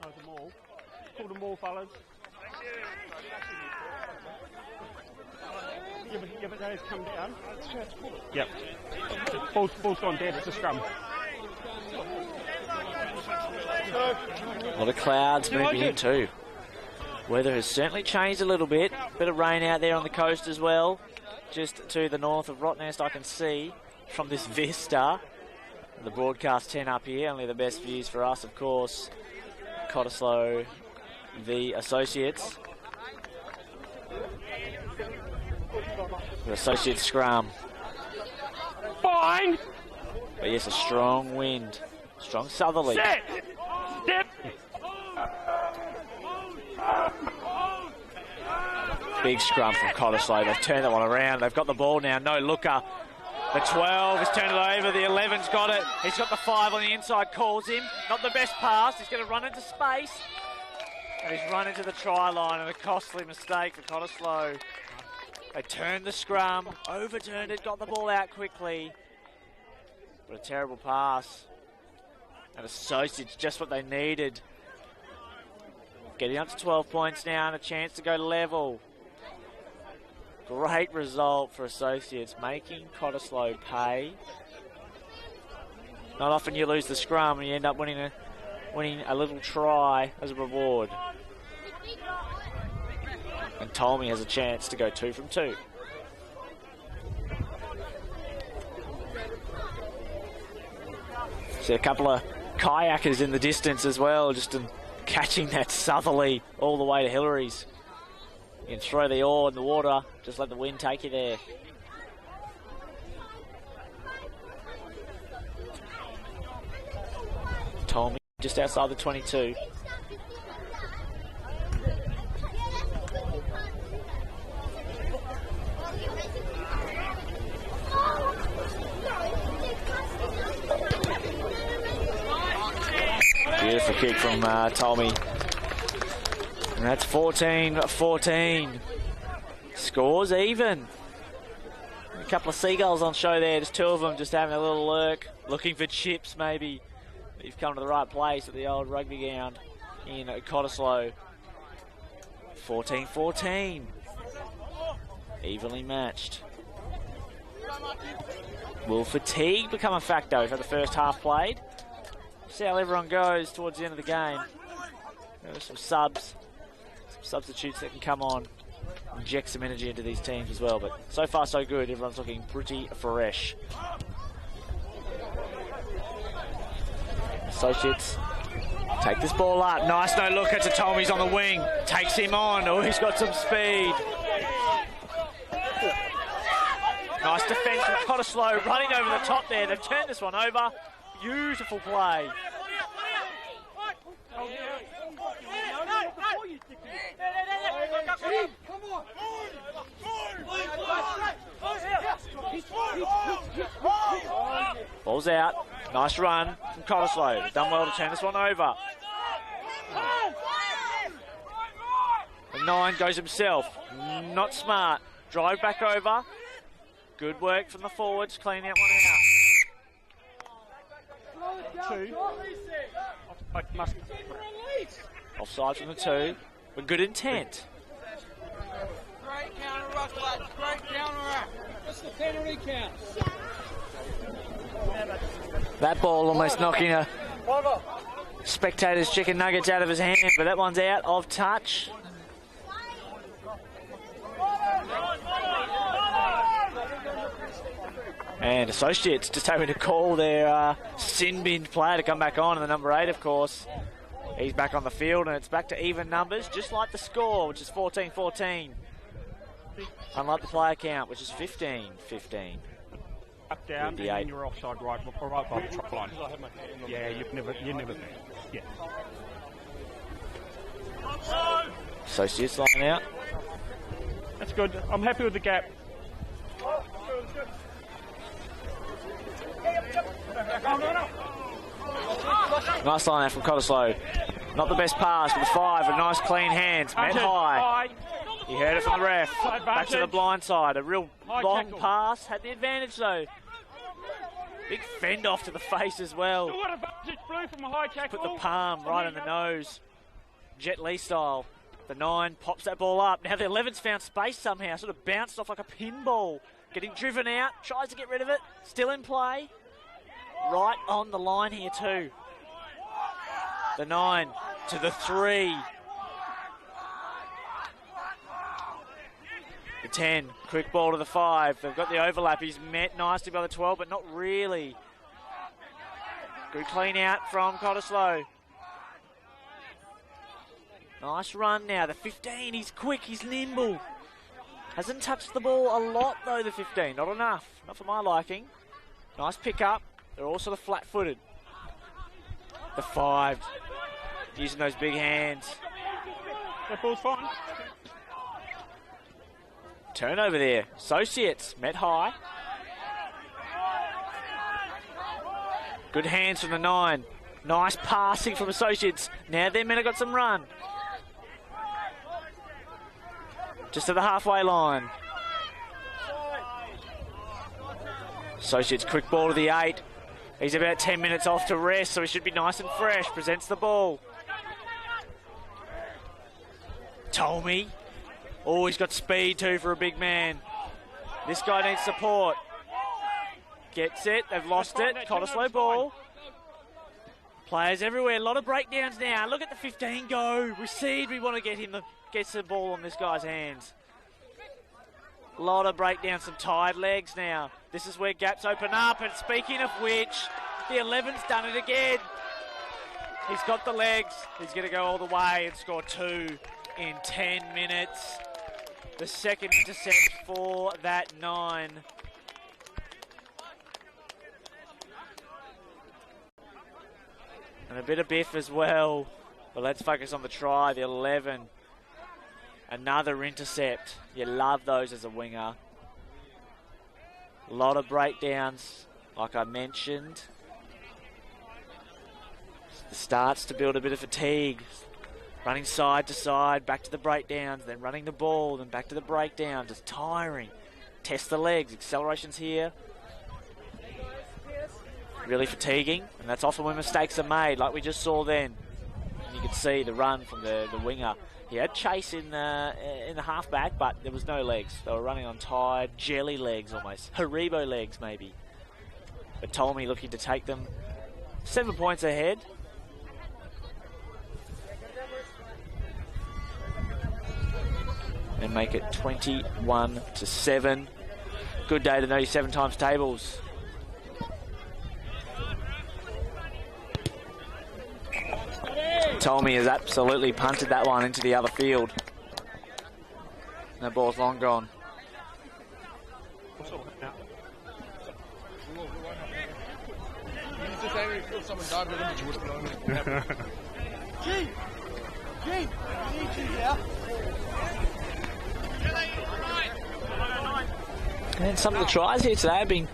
Oh, the maul. Call the maul, fellas. Yeah, but those come down. Yep. Ball's gone dead. It's a scrum. A lot of clouds moving in too. Weather has certainly changed a little bit. Bit of rain out there on the coast as well. Just to the north of Rottnest, I can see from this vista. The broadcast 10 up here. Only the best views for us, of course. Cottesloe, the Associates. The Associates scrum. Fine. But yes, a strong wind. Strong southerly. Set. Step. Big scrum from Cottesloe. They've turned that one around. They've got the ball now. No looker. The 12 has turned it over. The 11's got it. He's got the 5 on the inside. Calls him. Not the best pass. He's going to run into space. And he's run into the try line. And a costly mistake for Cottesloe. They turned the scrum. Overturned it. Got the ball out quickly. But a terrible pass. And Associates just what they needed. Getting up to 12 points now and a chance to go level. Great result for Associates, making Cottesloe pay. Not often you lose the scrum and you end up winning a little try as a reward. And Tolmy has a chance to go 2 from 2. See a couple of kayakers in the distance as well, just catching that southerly all the way to Hillary's. You can throw the oar in the water, just let the wind take you there. Tommy just outside the 22. Beautiful kick from Tommy. And that's 14-14. Scores even. A couple of seagulls on show there. Just 2 of them just having a little lurk. Looking for chips maybe. You've come to the right place at the old rugby ground in Cottesloe. 14-14. Evenly matched. Will fatigue become a factor for the first half played? See how everyone goes towards the end of the game. There's some subs. Substitutes that can come on, inject some energy into these teams as well, but so far so good. Everyone's looking pretty fresh. Associates take this ball up. Nice no looker to Tommy's on the wing. Takes him on. Oh, he's got some speed. Nice defence from Cottesloe, running over the top there. They've turned this one over. Beautiful play. Ball's out. Nice run from Cottesloe. They've done well to turn this one over. The 9 goes himself. Not smart. Drive back over. Good work from the forwards, cleaning that one out. 2. Offside from the 2, but good intent. Great counter ruck, lads. Great counter ruck. What's the penalty count? That ball almost knocking a spectator's chicken nuggets out of his hand, but that one's out of touch. And Associates just having to call their sin bin player to come back on, and the number 8, of course. He's back on the field, and it's back to even numbers, just like the score, which is 14-14. Unlike the player count, which is 15-15. Up, down, and then you're offside right by the top line. Yeah, you've never been. Yeah. Associates line out. That's good. I'm happy with the gap. Nice line out from Cottesloe. Not the best pass, but 5. A nice clean hands. Met high. He heard it from the ref. Back to the blind side. A real long pass. Had the advantage though. Big fend off to the face as well. Put the palm right in the nose. Jet Li style. The 9 pops that ball up. Now the 11's found space somehow. Sort of bounced off like a pinball. Getting driven out. Tries to get rid of it. Still in play. Right on the line here too. The 9 to the 3. The 10. Quick ball to the 5. They've got the overlap. He's met nicely by the 12, but not really. Good clean out from Cottesloe. Nice run now. The 15, he's quick, he's nimble. Hasn't touched the ball a lot though, the 15. Not enough. Not for my liking. Nice pick up. They're all sort of flat-footed. The 5. Using those big hands. That ball's fine. Turnover there. Associates met high. Good hands from the 9. Nice passing from Associates. Now their men have got some run. Just to the halfway line. Associates quick ball to the 8. He's about 10 minutes off to rest, so he should be nice and fresh. Presents the ball. Tommy. Oh, he's got speed too for a big man. This guy needs support. Gets it. They've lost it. Cottesloe ball. Players everywhere. A lot of breakdowns now. Look at the 15 go. Recede. We want to get him gets the ball on this guy's hands. A lot of breakdowns. Some tired legs now. This is where gaps open up. And speaking of which, the 11's done it again. He's got the legs. He's going to go all the way and score 2 in 10 minutes. The second intercept for that 9. And a bit of biff as well. But let's focus on the try, the 11. Another intercept. You love those as a winger. A lot of breakdowns, like I mentioned. It starts to build a bit of fatigue. Running side to side, back to the breakdowns, then running the ball, then back to the breakdowns. It's tiring. Test the legs, accelerations here. Really fatiguing, and that's often when mistakes are made, like we just saw then. And you can see the run from the winger. He had chase in the halfback, but there was no legs. They were running on tired jelly legs almost. Haribo legs maybe. But Ptolemy looking to take them 7 points ahead. And make it 21-7. Good day to know your 7 times tables. Ptolemy has absolutely punted that one into the other field. That ball's long gone. And some of the tries here today have been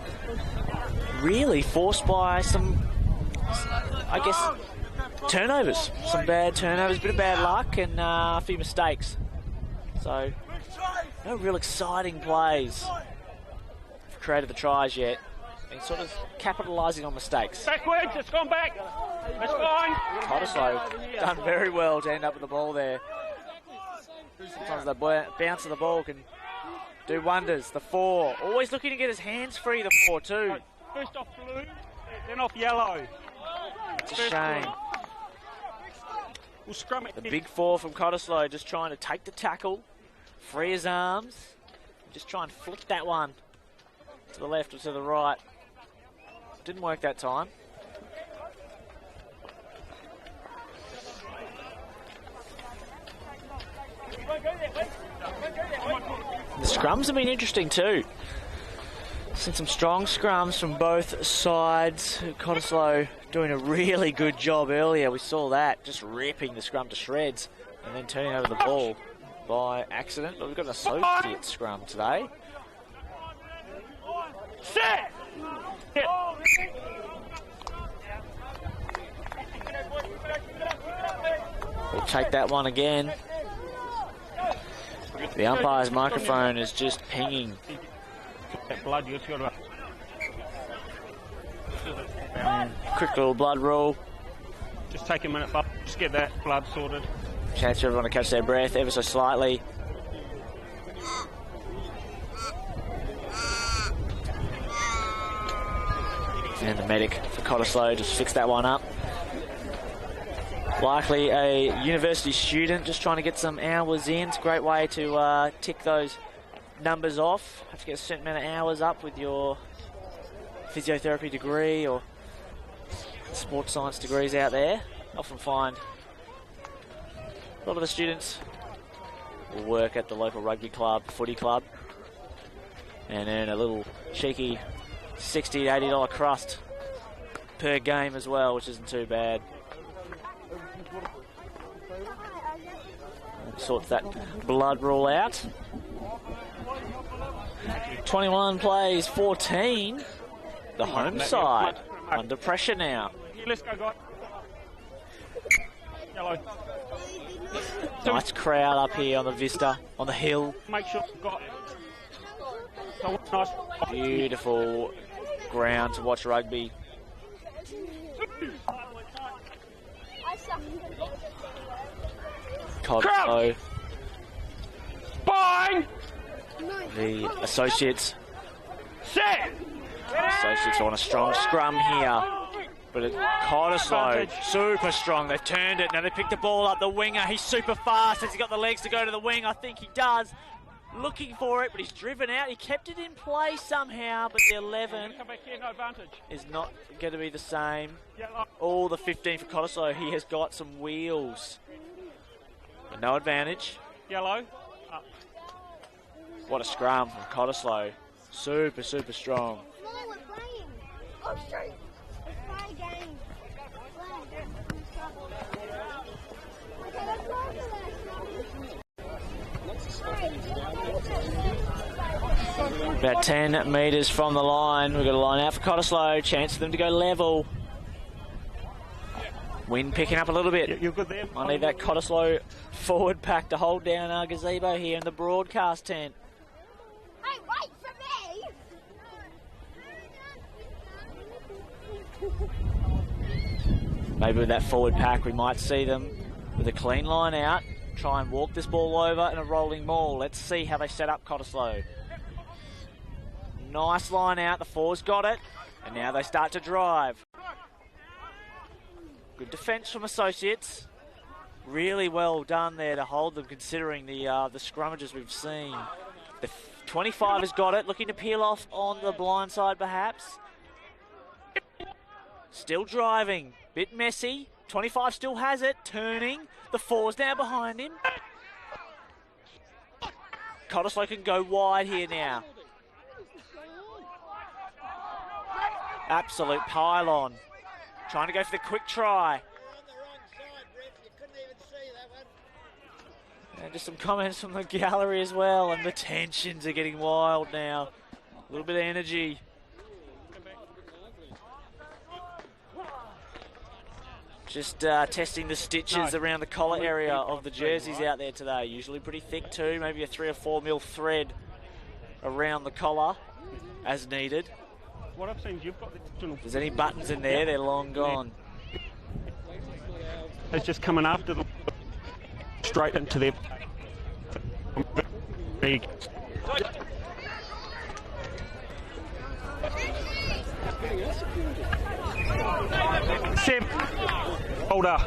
really forced by some, I guess, turnovers. Some bad turnovers, a bit of bad luck, and a few mistakes. So, no real exciting plays have created the tries yet. And sort of capitalising on mistakes. Backwards, it's gone back. That's fine. Cottesloe done very well to end up with the ball there. Sometimes the bounce of the ball can do wonders. The 4, always looking to get his hands free, the 4 too. First off blue, then off yellow. It's a shame. We'll scrum it. The big 4 from Cottesloe just trying to take the tackle, free his arms, just try and flick that one to the left or to the right. Didn't work that time. The scrums have been interesting too. Seen some strong scrums from both sides. Cottesloe doing a really good job earlier. We saw that, just ripping the scrum to shreds and then turning over the ball. by accident, but we've got an associate scrum today. Set! Hit. We'll take that one again. The umpire's microphone is just pinging. That blood, you just got to... Quick little blood rule. Just take a minute, but just get that blood sorted. Chance for everyone to catch their breath ever so slightly. And the medic for Cottesloe just fixed that one up. Likely a university student just trying to get some hours in. It's a great way to tick those numbers off. Have to get a certain amount of hours up with your physiotherapy degree or sports science degrees out there. Often find a lot of the students will work at the local rugby club, footy club, and earn a little cheeky $60 to $80 crust per game as well, which isn't too bad. Sorts that blood rule out. 21 plays 14. The home side under pressure now. Let's go, guys. Yellow. Nice crowd up here on the vista, on the hill. Make sure you've got... So nice. Beautiful ground to watch rugby. Cottesloe. Bang! The associates. Set! Associates on a strong scrum here. But Cottesloe, super strong. They've turned it. Now they pick the ball up. The winger, he's super fast. Has he got the legs to go to the wing? I think he does. Looking for it, but he's driven out. He kept it in play somehow, but the 11 Come back here, no advantage. is not going to be the same. Yellow. All the 15 for Cottesloe. He has got some wheels. But no advantage. Yellow. Up. What a scrum from Cottesloe. Super, super strong. No, we're playing. Oh, straight. Let's play a game. Okay, let's go to that. About 10 metres from the line. We've got a line out for Cottesloe. Chance for them to go level. Wind picking up a little bit. You're good there. I need that Cottesloe forward pack to hold down our gazebo here in the broadcast tent. Hey, wait for me! Maybe with that forward pack we might see them with a clean line out. Try and walk this ball over in a rolling maul. Let's see how they set up Cottesloe. Nice line out. The four's got it. And now they start to drive. Good defence from associates. Really well done there to hold them considering the scrummages we've seen. The 25 has got it. Looking to peel off on the blind side perhaps. Still driving. Bit messy. 25 still has it. Turning. The four's now behind him. Cottesloe can go wide here now. Absolute pylon. Trying to go for the quick try. And just some comments from the gallery as well. And the tensions are getting wild now. A little bit of energy. Just testing the stitches around the collar area of the jerseys out there today. Usually pretty thick too, maybe a 3 or 4 mil thread around the collar as needed. What I've seen, you've got the... If there's any buttons in there, they're long gone. It's just coming after them straight into their big. Seven. Holder.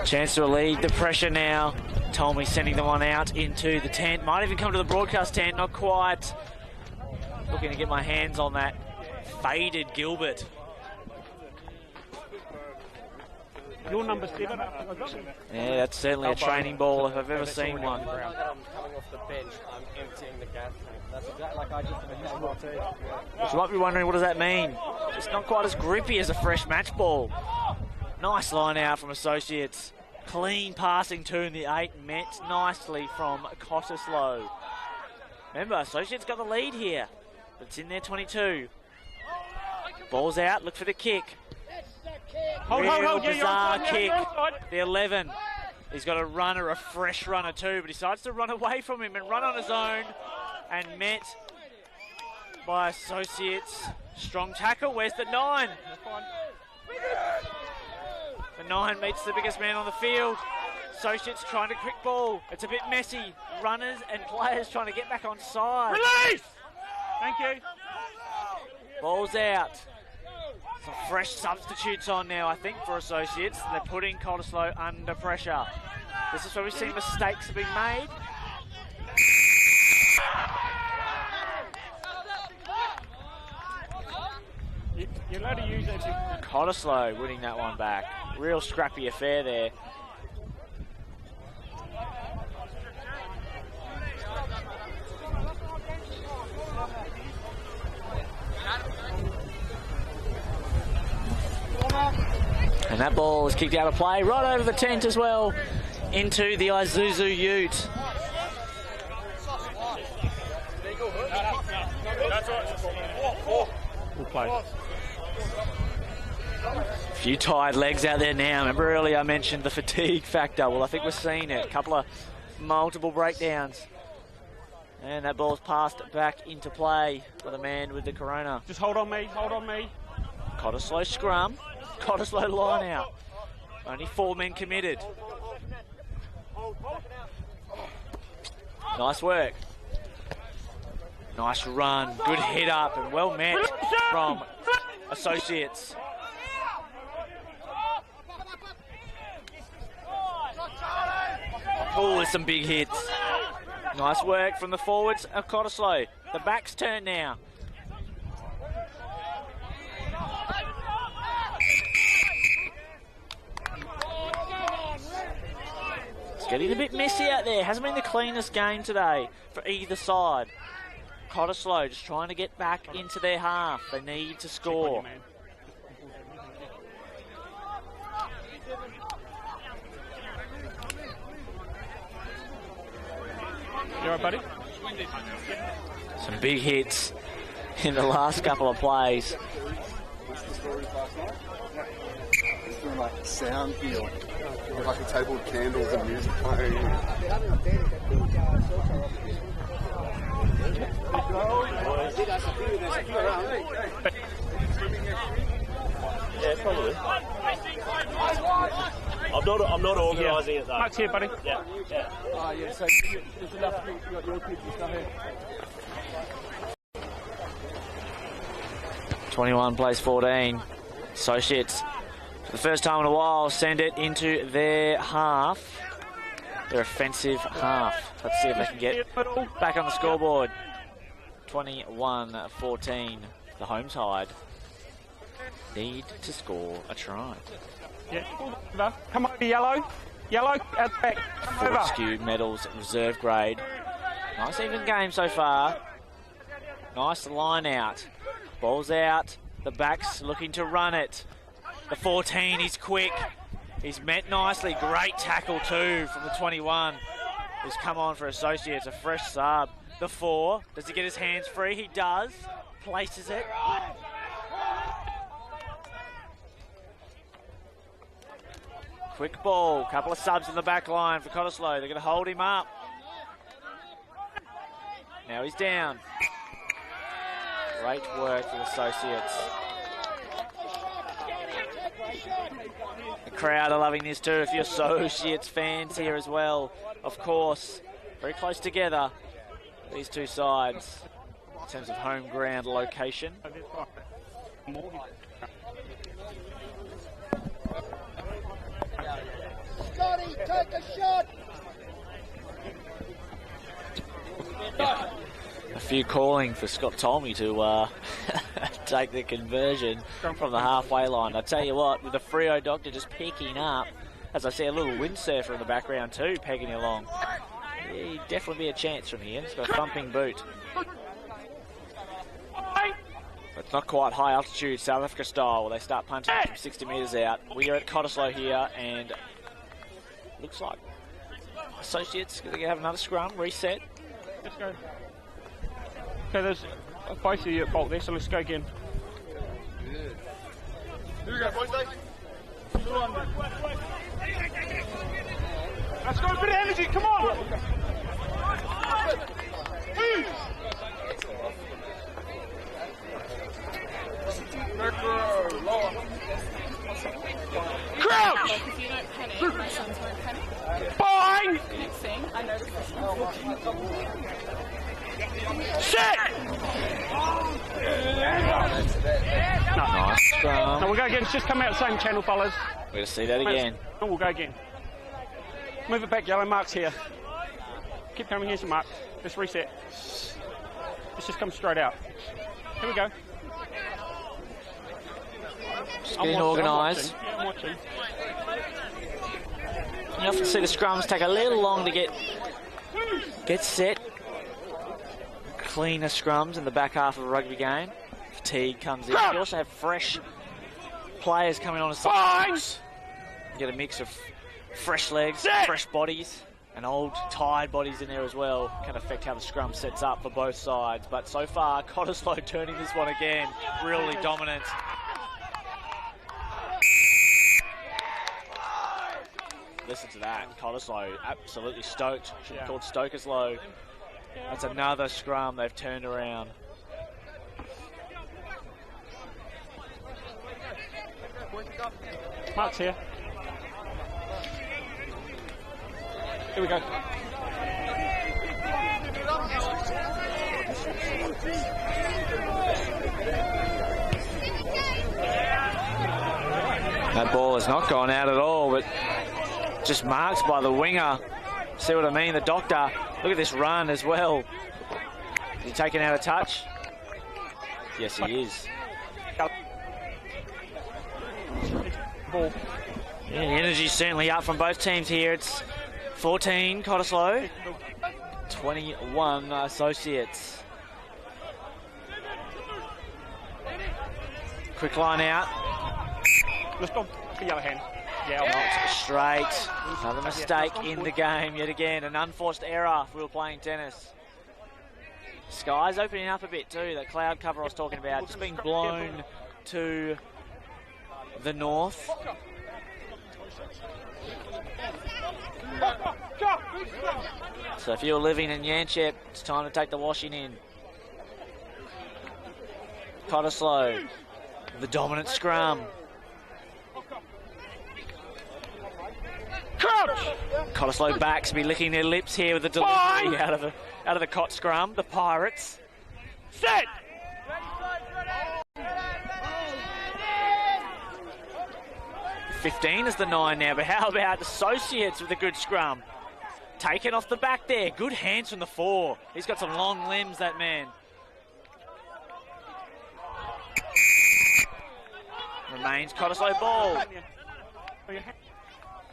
Chance to relieve the pressure now. Tommy sending the one out into the tent. Might even come to the broadcast tent, not quite. Looking to get my hands on that faded Gilbert. Your number 7. Yeah, that's certainly a training ball if I've ever seen one. off the bench, I'm emptying the gas tank. That's exactly like I just did a handball too. So you might be wondering, what does that mean? It's not quite as grippy as a fresh match ball. Nice line out from Associates. Clean passing two in the 8, met nicely from Cottesloe. Remember, Associates got the lead here, but it's in their 22. Ball's out, look for the kick. Hold. Bizarre kick. The 11. He's got a runner, a fresh runner too, but he decides to run away from him and run on his own, and met by Associates. Strong tackle. Where's the 9? The 9 meets the biggest man on the field. Associates trying to quick ball. It's a bit messy. Runners and players trying to get back on side. Release! Thank you. Ball's out. Some fresh substitutes on now, I think, for Associates. They're putting Cottesloe under pressure. This is where we see mistakes have been made. You're allowed to use it. Cottesloe winning that one back. Real scrappy affair there. And that ball is kicked out of play right over the tent as well, into the Isuzu Ute. We'll play. A few tired legs out there now. Remember earlier I mentioned the fatigue factor. Well, I think we're seeing it. A couple of multiple breakdowns. And that ball's passed back into play by the man with the corona. Just hold on me. Cottesloe scrum. Cottesloe line out. Only 4 men committed. Nice work. Nice run. Good hit up and well met from Associates. Oh, there's some big hits. Nice work from the forwards of Cottesloe. The back's turn now. It's getting a bit messy out there. Hasn't been the cleanest game today for either side. Cottesloe just trying to get back into their half. They need to score. You alright, buddy? Some big hits in the last couple of plays. What's the story last night? It's doing like sound healing. With like a table with candles and music playing. Yeah, probably. I'm not organising it though. Max here, buddy. Yeah. Yeah, so there's enough, you got your kids and stuff here. 21 plays 14. Associates, for the first time in a while, send it into their half. Their offensive half. Let's see if they can get back on the scoreboard. 21-14, the home side need to score a try. Yeah, come over, yellow at the back. Fortescue medals, reserve grade. Nice even game so far. Nice line out. Ball's out. The back's looking to run it. The 14, he's quick. He's met nicely. Great tackle too from the 21. Who's come on for Associates, a fresh sub. The 4, does he get his hands free? He does. Places it. Quick ball. Couple of subs in the back line for Cottesloe. They're going to hold him up. Now he's down. Great work for the Associates. The crowd are loving this too. If you're Associates fans here as well, of course. Very close together, these two sides, in terms of home ground location. Scotty, take a shot! A few calling for Scott Tolmie to take the conversion from the halfway line. I tell you what, with the Freo doctor just picking up, as I see a little windsurfer in the background too, pegging along. He'd definitely be a chance from here. He's got a thumping boot. It's not quite high altitude, South Africa style, where they start punching from 60 metres out. We are at Cottesloe here, and looks like Associates going to have another scrum, reset. Let's go. Okay, there's both of you at fault there, so let's go again. Here we go, boys, Dave. Let's go, a bit of energy, come on! Crouch! If you don't panic, my sons won't panic. Fine! Next thing, I know the system. Set! Nice scrum. No, we'll go again. It's just come out the same channel, fellas. We're going to see that again. And we'll go again. Move it back, yellow. Mark's here. Keep coming here, some mark. Let's reset. Let's just come straight out. Here we go. Just getting organised. Yeah, I'm watching. You often see the scrums take a little long to get set. Cleaner scrums in the back half of a rugby game. Fatigue comes in. You also have fresh players coming on as substitutes. You get a mix of fresh legs, fresh bodies, and old tired bodies in there as well. Can affect how the scrum sets up for both sides. But so far, Cottesloe turning this one again. Really dominant. Listen to that. Cottesloe absolutely stoked. Should have called Stokersloe. That's another scrum they've turned around. Mark's here. Here we go. That ball has not gone out at all, but just marked by the winger. See what I mean? The doctor. Look at this run as well. Is he taken out of touch? Yes, he is. Ball. Yeah, the energy's certainly up from both teams here. It's 14 Cottesloe, 21 Associates. Quick line out. Let's go. The other hand. Yeah, Not straight. Another mistake in the game yet again. An unforced error if we were playing tennis. Sky's opening up a bit too. That cloud cover I was talking about just being blown to the north. So if you're living in Yanchep, it's time to take the washing in. Cottesloe, the dominant scrum. Cottesloe backs be licking their lips here with the delivery out of the Cott scrum. The Pirates. Set! $15 is the 9 now, but how about Associates with a good scrum? Taken off the back there. Good hands from the 4. He's got some long limbs, that man. Remains Cottesloe ball.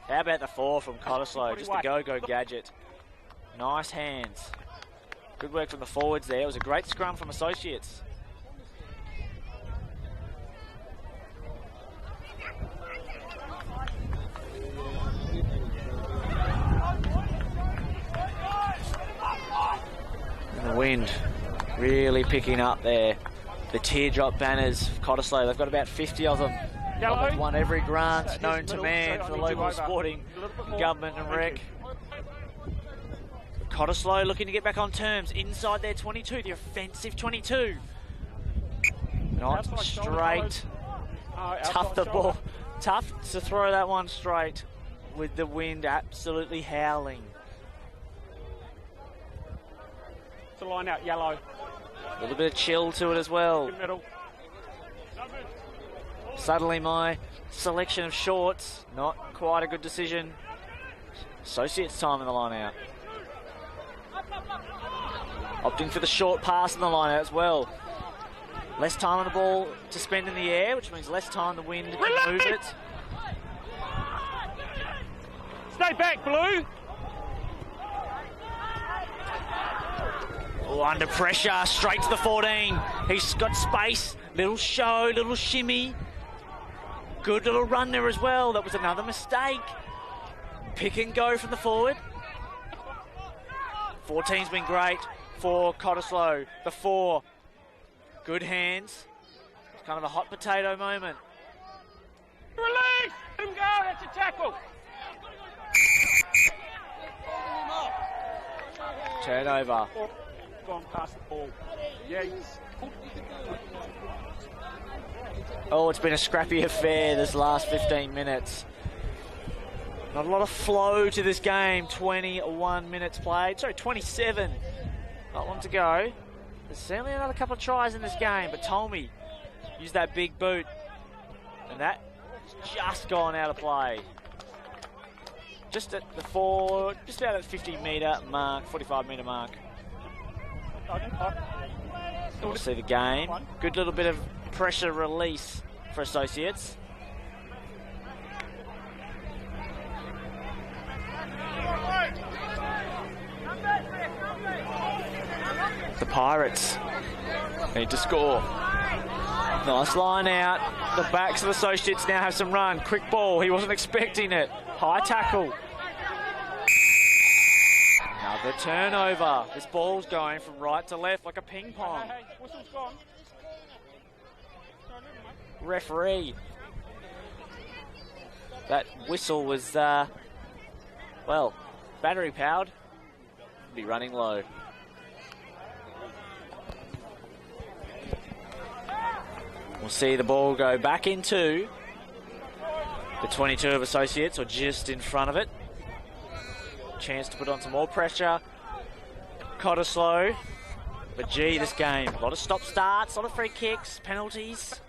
How about the 4 from Cottesloe? Just a go-go gadget. Nice hands. Good work from the forwards there. It was a great scrum from Associates. And the wind really picking up there. The teardrop banners of Cottesloe, they've got about 50 of them. They've won every grant known to man for the local sporting government and rec. Cottesloe looking to get back on terms inside their 22, the offensive 22. Not straight. Tough the ball. Tough to throw that one straight with the wind absolutely howling. To line out, yellow. A little bit of chill to it as well. Good middle. Suddenly my selection of shorts, not quite a good decision. Associates time in the line out. Opting for the short pass in the line out as well. Less time on the ball to spend in the air, which means less time the wind to move it. Stay back, Blue. Oh, under pressure, straight to the 14. He's got space. Little show, little shimmy. Good little run there as well. That was another mistake. Pick and go from the forward. 14's been great for Cottesloe. The 4. Good hands. It's kind of a hot potato moment. Release! Let him go, that's a tackle. Turnover. Gone past the ball. Yes. Oh, it's been a scrappy affair this last 15 minutes. Not a lot of flow to this game. 21 minutes played. Sorry, 27. Not long to go. There's certainly another couple of tries in this game, but Tolmy used that big boot. And that's just gone out of play. Just at the 4, just about at the 50 metre mark, 45 metre mark. We'll see the game. Good little bit of pressure release for Associates. The Pirates need to score. Nice line out. The backs of Associates now have some run. Quick ball. He wasn't expecting it. High tackle. Another turnover. This ball's going from right to left like a ping pong. Hey, whistle's gone. Referee. That whistle was, well, battery powered. Be running low. We'll see the ball go back into the 22 of Associates, or just in front of it. Chance to put on some more pressure. Cottesloe. But gee, this game, a lot of stop-starts, a lot of free kicks, penalties.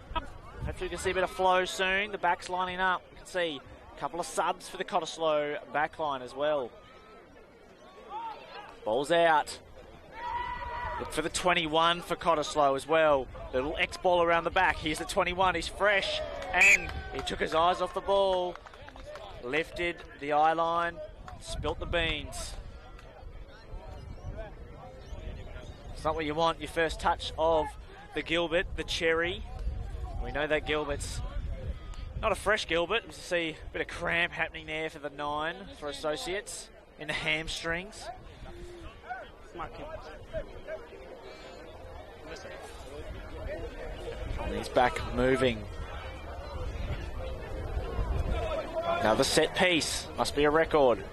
Hopefully we can see a bit of flow soon. The back's lining up. You can see a couple of subs for the Cottesloe backline as well. Ball's out. Look for the 21 for Cottesloe as well. Little X-ball around the back. Here's the 21. He's fresh. And he took his eyes off the ball. Lifted the eye line. Spilt the beans. It's not what you want. Your first touch of the Gilbert, the cherry. We know that Gilbert's not a fresh Gilbert. We see a bit of cramp happening there for the 9 for Associates in the hamstrings. And he's back moving. Another set piece. Must be a record.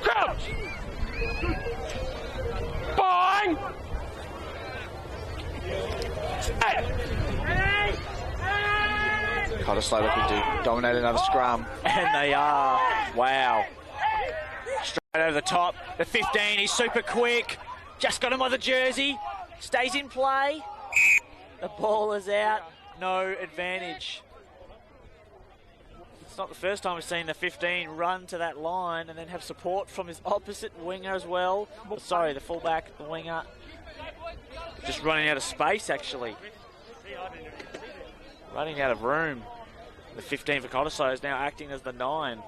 Crouch! Bang! Cottesloe looking to dominate another scrum. And they are. Wow. Straight over the top. The 15, he's super quick. Just got him on the jersey. Stays in play. The ball is out. No advantage. It's not the first time we've seen the 15 run to that line and then have support from his opposite winger as well. Oh, sorry, the fullback, the winger. Just running out of space, actually. Running out of room. The 15 for Cottesloe is now acting as the 9.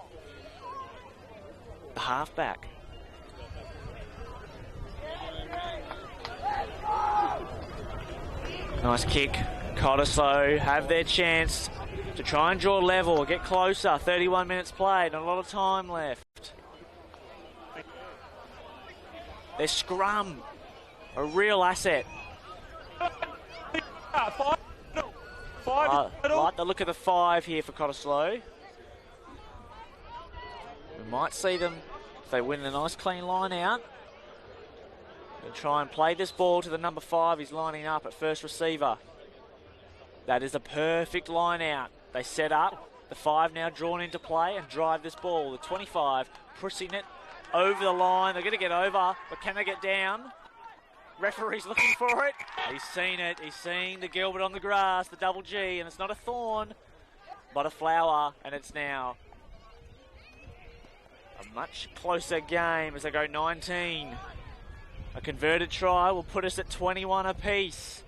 The halfback. Nice kick. Cottesloe have their chance to try and draw level, get closer. 31 minutes played, not a lot of time left. Their scrum, a real asset. Like the look of the 5 here for Cottesloe. We might see them, if they win a nice clean line out, and try and play this ball to the number 5. He's lining up at first receiver. That is a perfect line out. They set up. The 5 now drawn into play and drive this ball. The 25 pushing it over the line. They're going to get over, but can they get down? Referee's looking for it. He's seen it. He's seen the Gilbert on the grass, the double G, and it's not a thorn, but a flower, and it's now a much closer game as they go 19. A converted try will put us at 21 apiece.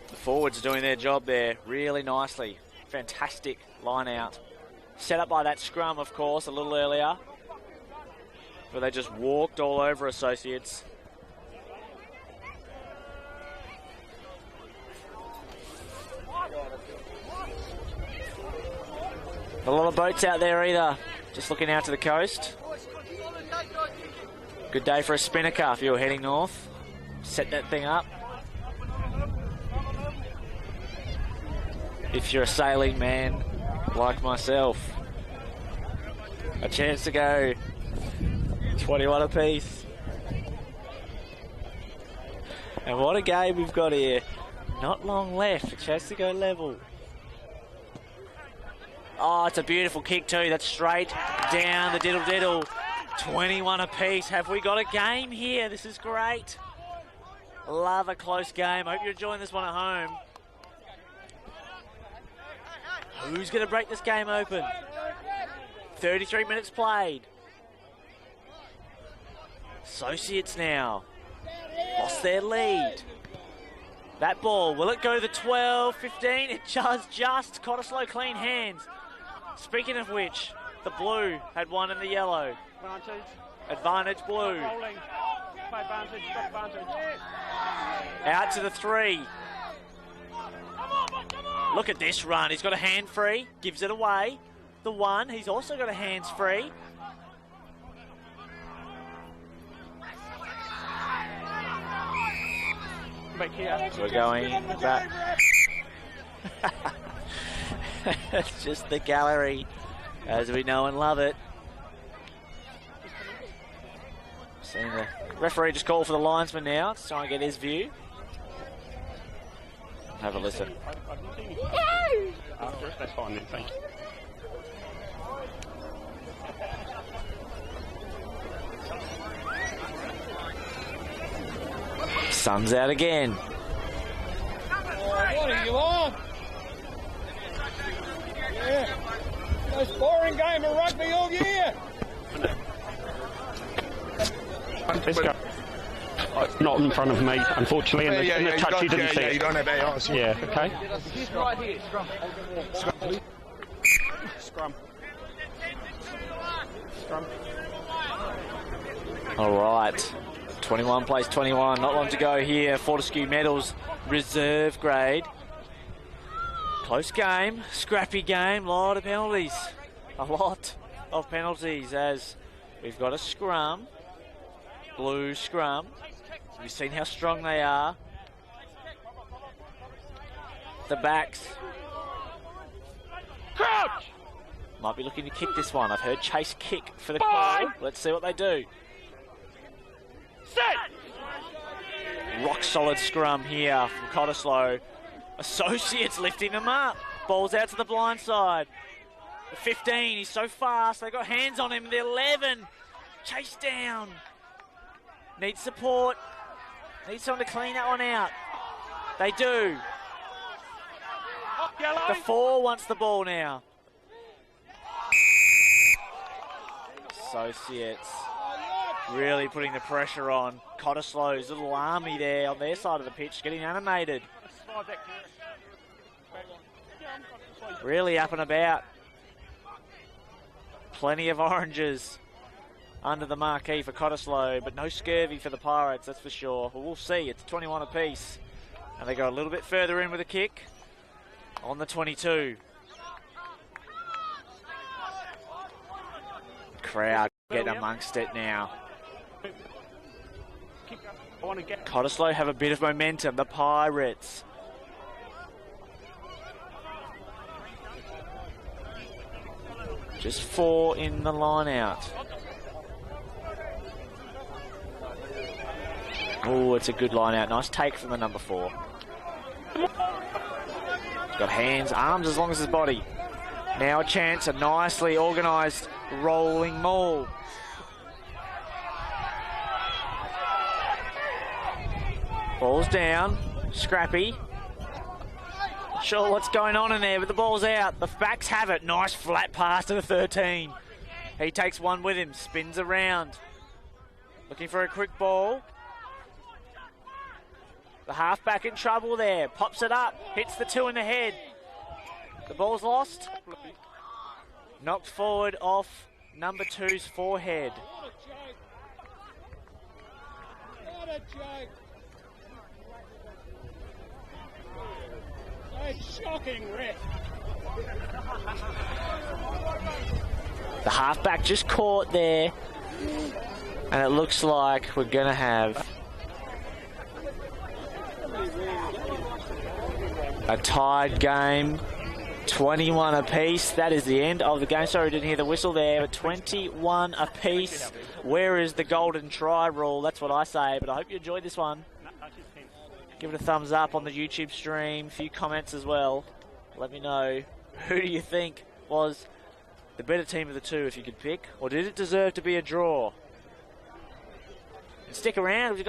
The forwards are doing their job there really nicely. Fantastic line out. Set up by that scrum, of course, a little earlier, where they just walked all over Associates. A lot of boats out there either, just looking out to the coast. Good day for a spinnaker if you're heading north. Set that thing up. If you're a sailing man like myself, a chance to go 21 apiece. And what a game we've got here. Not long left, a chance to go level. Oh, it's a beautiful kick too. That's straight down the diddle-diddle. 21 apiece. Have we got a game here? This is great. Love a close game. Hope you're enjoying this one at home. Who's going to break this game open? 33 minutes played. Associates now. Lost their lead. That ball, will it go to the 12, 15? It does just. Cottesloe clean hands. Speaking of which, the blue had one in the yellow. Advantage blue. Rolling. Play advantage, drop advantage. Out to the 3. Look at this run. He's got a hand free. Gives it away. The 1. He's also got a hands free. Back here. We're going back. It's just the gallery as we know and love it. Seeing the referee just call for the linesman now to try and get his view. Have a listen. After it, that's fine then, thank you. Sun's out again. What are you on? Yeah. Most boring game of rugby all year. Let's go. Not in front of me, unfortunately, and the touch you didn't see it. You don't have ARs. Yeah, okay. Right here, scrum. Scrum. All right. 21 plays 21. Not long to go here. Fortescue medals, reserve grade. Close game, scrappy game, lot of penalties. A lot of penalties as we've got a scrum. Blue scrum. You've seen how strong they are. The backs. Crouch! Might be looking to kick this one. I've heard Chase kick for the call. Let's see what they do. Set! Rock solid scrum here from Cottesloe. Associates lifting them up. Ball's out to the blind side. The 15, he's so fast. They got hands on him. The 11, chased down. Needs support. Needs someone to clean that one out. They do. The 4 wants the ball now. Associates really putting the pressure on. Cottesloe's little army there on their side of the pitch getting animated. Really up and about. Plenty of oranges under the marquee for Cottesloe, but no scurvy for the Pirates, that's for sure. Well, we'll see. It's 21 apiece. And they go a little bit further in with a kick on the 22. Crowd getting amongst it now. Cottesloe have a bit of momentum. The Pirates. Just 4 in the line out. Oh, it's a good line out. Nice take from the number 4. Got hands, arms as long as his body. Now a chance, a nicely organised rolling maul. Ball's down, scrappy. Not sure what's going on in there, but the ball's out. The backs have it. Nice flat pass to the 13. He takes one with him, spins around. Looking for a quick ball. The halfback in trouble there. Pops it up, hits the 2 in the head. The ball's lost. Knocked forward off number 2's forehead. What a joke. A shocking ref. The halfback just caught there. And it looks like we're going to have a tied game. 21 apiece. That is the end of the game. Sorry, we didn't hear the whistle there, but 21 apiece. Where is the golden try rule? That's what I say, but I hope you enjoyed this one. Give it a thumbs up on the YouTube stream. A few comments as well. Let me know, who do you think was the better team of the two if you could pick, or did it deserve to be a draw? And stick around.